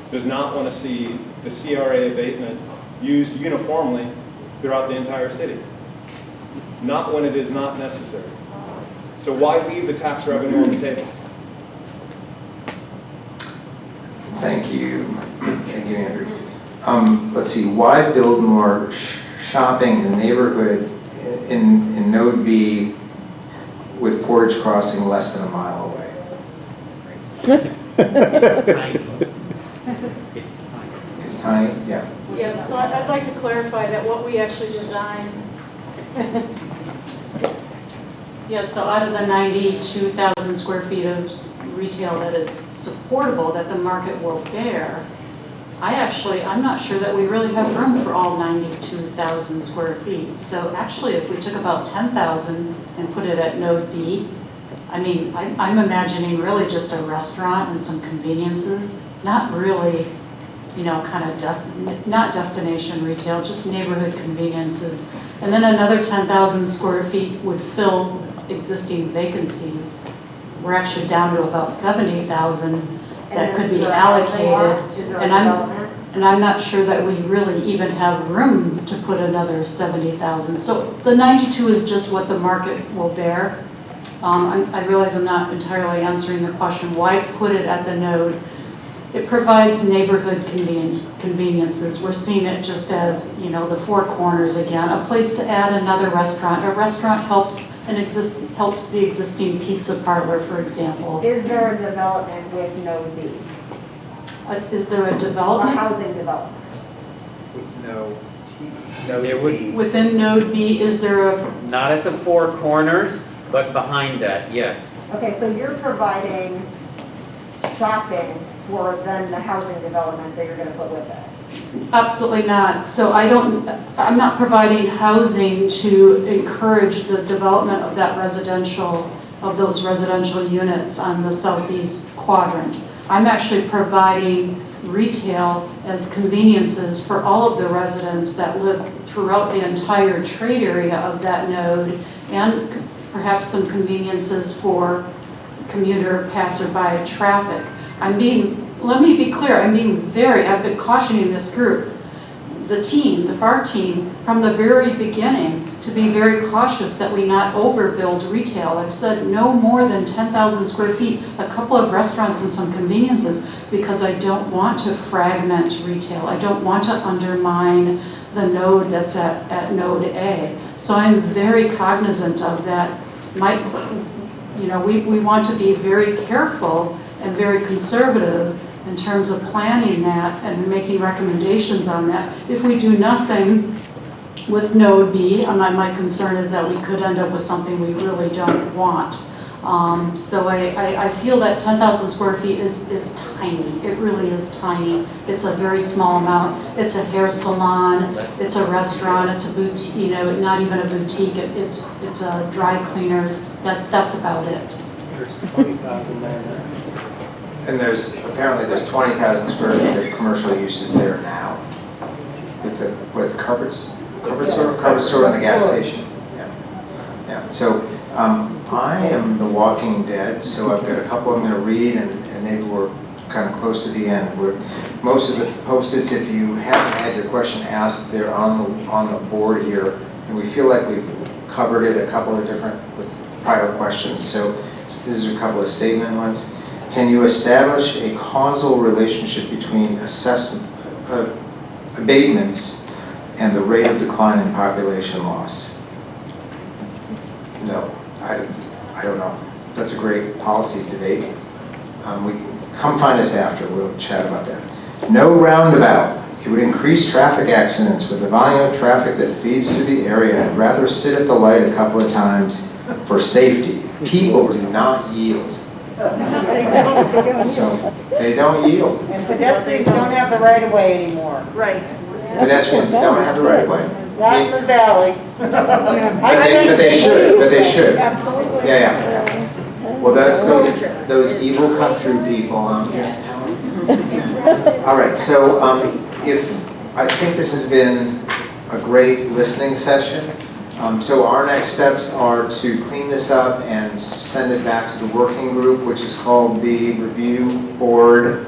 S18: does not want to see the CRA abatement used uniformly throughout the entire city. Not when it is not necessary. So why leave the tax revenue on the table?
S2: Thank you. Thank you, Andrew. Let's see, why build more shopping in neighborhood in Node B with Portage Crossing less than a mile away?
S5: It's tiny.
S2: It's tiny, yeah.
S15: Yeah, so I'd like to clarify that what we actually designed.
S3: Yeah, so out of the 92,000 square feet of retail that is supportable, that the market will bear, I'm not sure that we really have room for all 92,000 square feet. So actually, if we took about 10,000 and put it at Node B, I mean, I'm imagining really just a restaurant and some conveniences, not really, kind of not destination retail, just neighborhood conveniences. And then another 10,000 square feet would fill existing vacancies. We're actually down to about 70,000 that could be allocated. And I'm not sure that we really even have room to put another 70,000. So the 92 is just what the market will bear. I realize I'm not entirely answering the question, why put it at the node? It provides neighborhood conveniences. We're seeing it just as, the Four Corners again, a place to add another restaurant. A restaurant helps the existing pizza parlor, for example.
S14: Is there a development with Node B?
S3: Is there a development?
S14: A housing development?
S3: Within Node B, is there a?
S19: Not at the Four Corners, but behind that, yes.
S14: Okay, so you're providing shopping for then the housing development that you're going to put with it?
S3: Absolutely not. So I'm not providing housing to encourage the development of those residential units on the southeast quadrant. I'm actually providing retail as conveniences for all of the residents that live throughout the entire trade area of that node, and perhaps some conveniences for commuter passerby traffic. Let me be clear, I've been cautioning this group, the FAR team, from the very beginning to be very cautious that we not overbuild retail. I've said no more than 10,000 square feet, a couple of restaurants and some conveniences, because I don't want to fragment retail. I don't want to undermine the node that's at node A. So I'm very cognizant of that. We want to be very careful and very conservative in terms of planning that and making recommendations on that. If we do nothing with Node B, my concern is that we could end up with something we really don't want. So I feel that 10,000 square feet is tiny. It really is tiny. It's a very small amount. It's a hair salon, it's a restaurant, it's a boutique, not even a boutique, it's a dry cleaners. That's about it.
S7: There's 20,000 there.
S2: And there's 20,000 square feet of commercial uses there now with the carpets. Carver store and the gas station. Yeah. Yeah. So I am the walking dead, so I've got a couple I'm going to read, and maybe we're kind of close to the end. Most of the Post-its, if you haven't had your question asked, they're on the board here, and we feel like we've covered it a couple of different with prior questions. So these are a couple of statement ones. Can you establish a causal relationship between abatements and the rate of decline in population loss? No, I don't know. That's a great policy debate. Come find us after, we'll chat about that. No roundabout. It would increase traffic accidents with the volume of traffic that feeds through the area. I'd rather sit at the light a couple of times for safety. People do not yield. So they don't yield.
S6: And pedestrians don't have the right of way anymore. Right.
S2: Pedestrians don't have the right of way.
S6: Not in the valley.
S2: But they should.
S6: Absolutely.
S2: Yeah. Well, that's those evil cut-through people. All right, so I think this has been a great listening session. So our next steps are to clean this up and send it back to the working group, which is called the Review Board.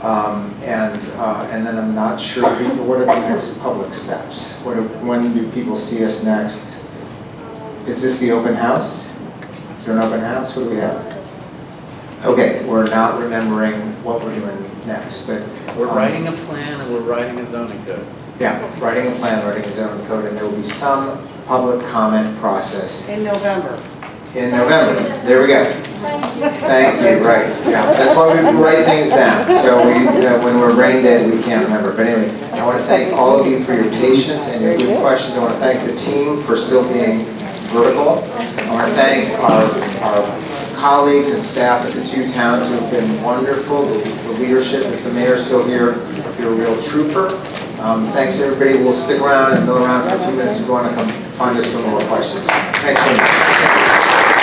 S2: And then I'm not sure, what are the next public steps? When do people see us next? Is this the open house? Is there an open house? What do we have? Okay, we're not remembering what we're doing next, but
S19: We're writing a plan and we're writing a zoning code.
S2: yeah, writing a plan, writing a zoning code, and there will be some public comment process
S6: In November.
S2: in November. There we go. Thank you, right, yeah, that's why we write things down, so when we're brain dead, we can't remember. But anyway, I want to thank all of you for your patience and your good questions. I want to thank the team for still being vertical. I want to thank our colleagues and staff at the two towns who have been wonderful. The leadership, if the mayor's still here, you're a real trooper. Thanks, everybody. We'll stick around and mill around for a few minutes if you want to come find us for more questions. Thanks so much.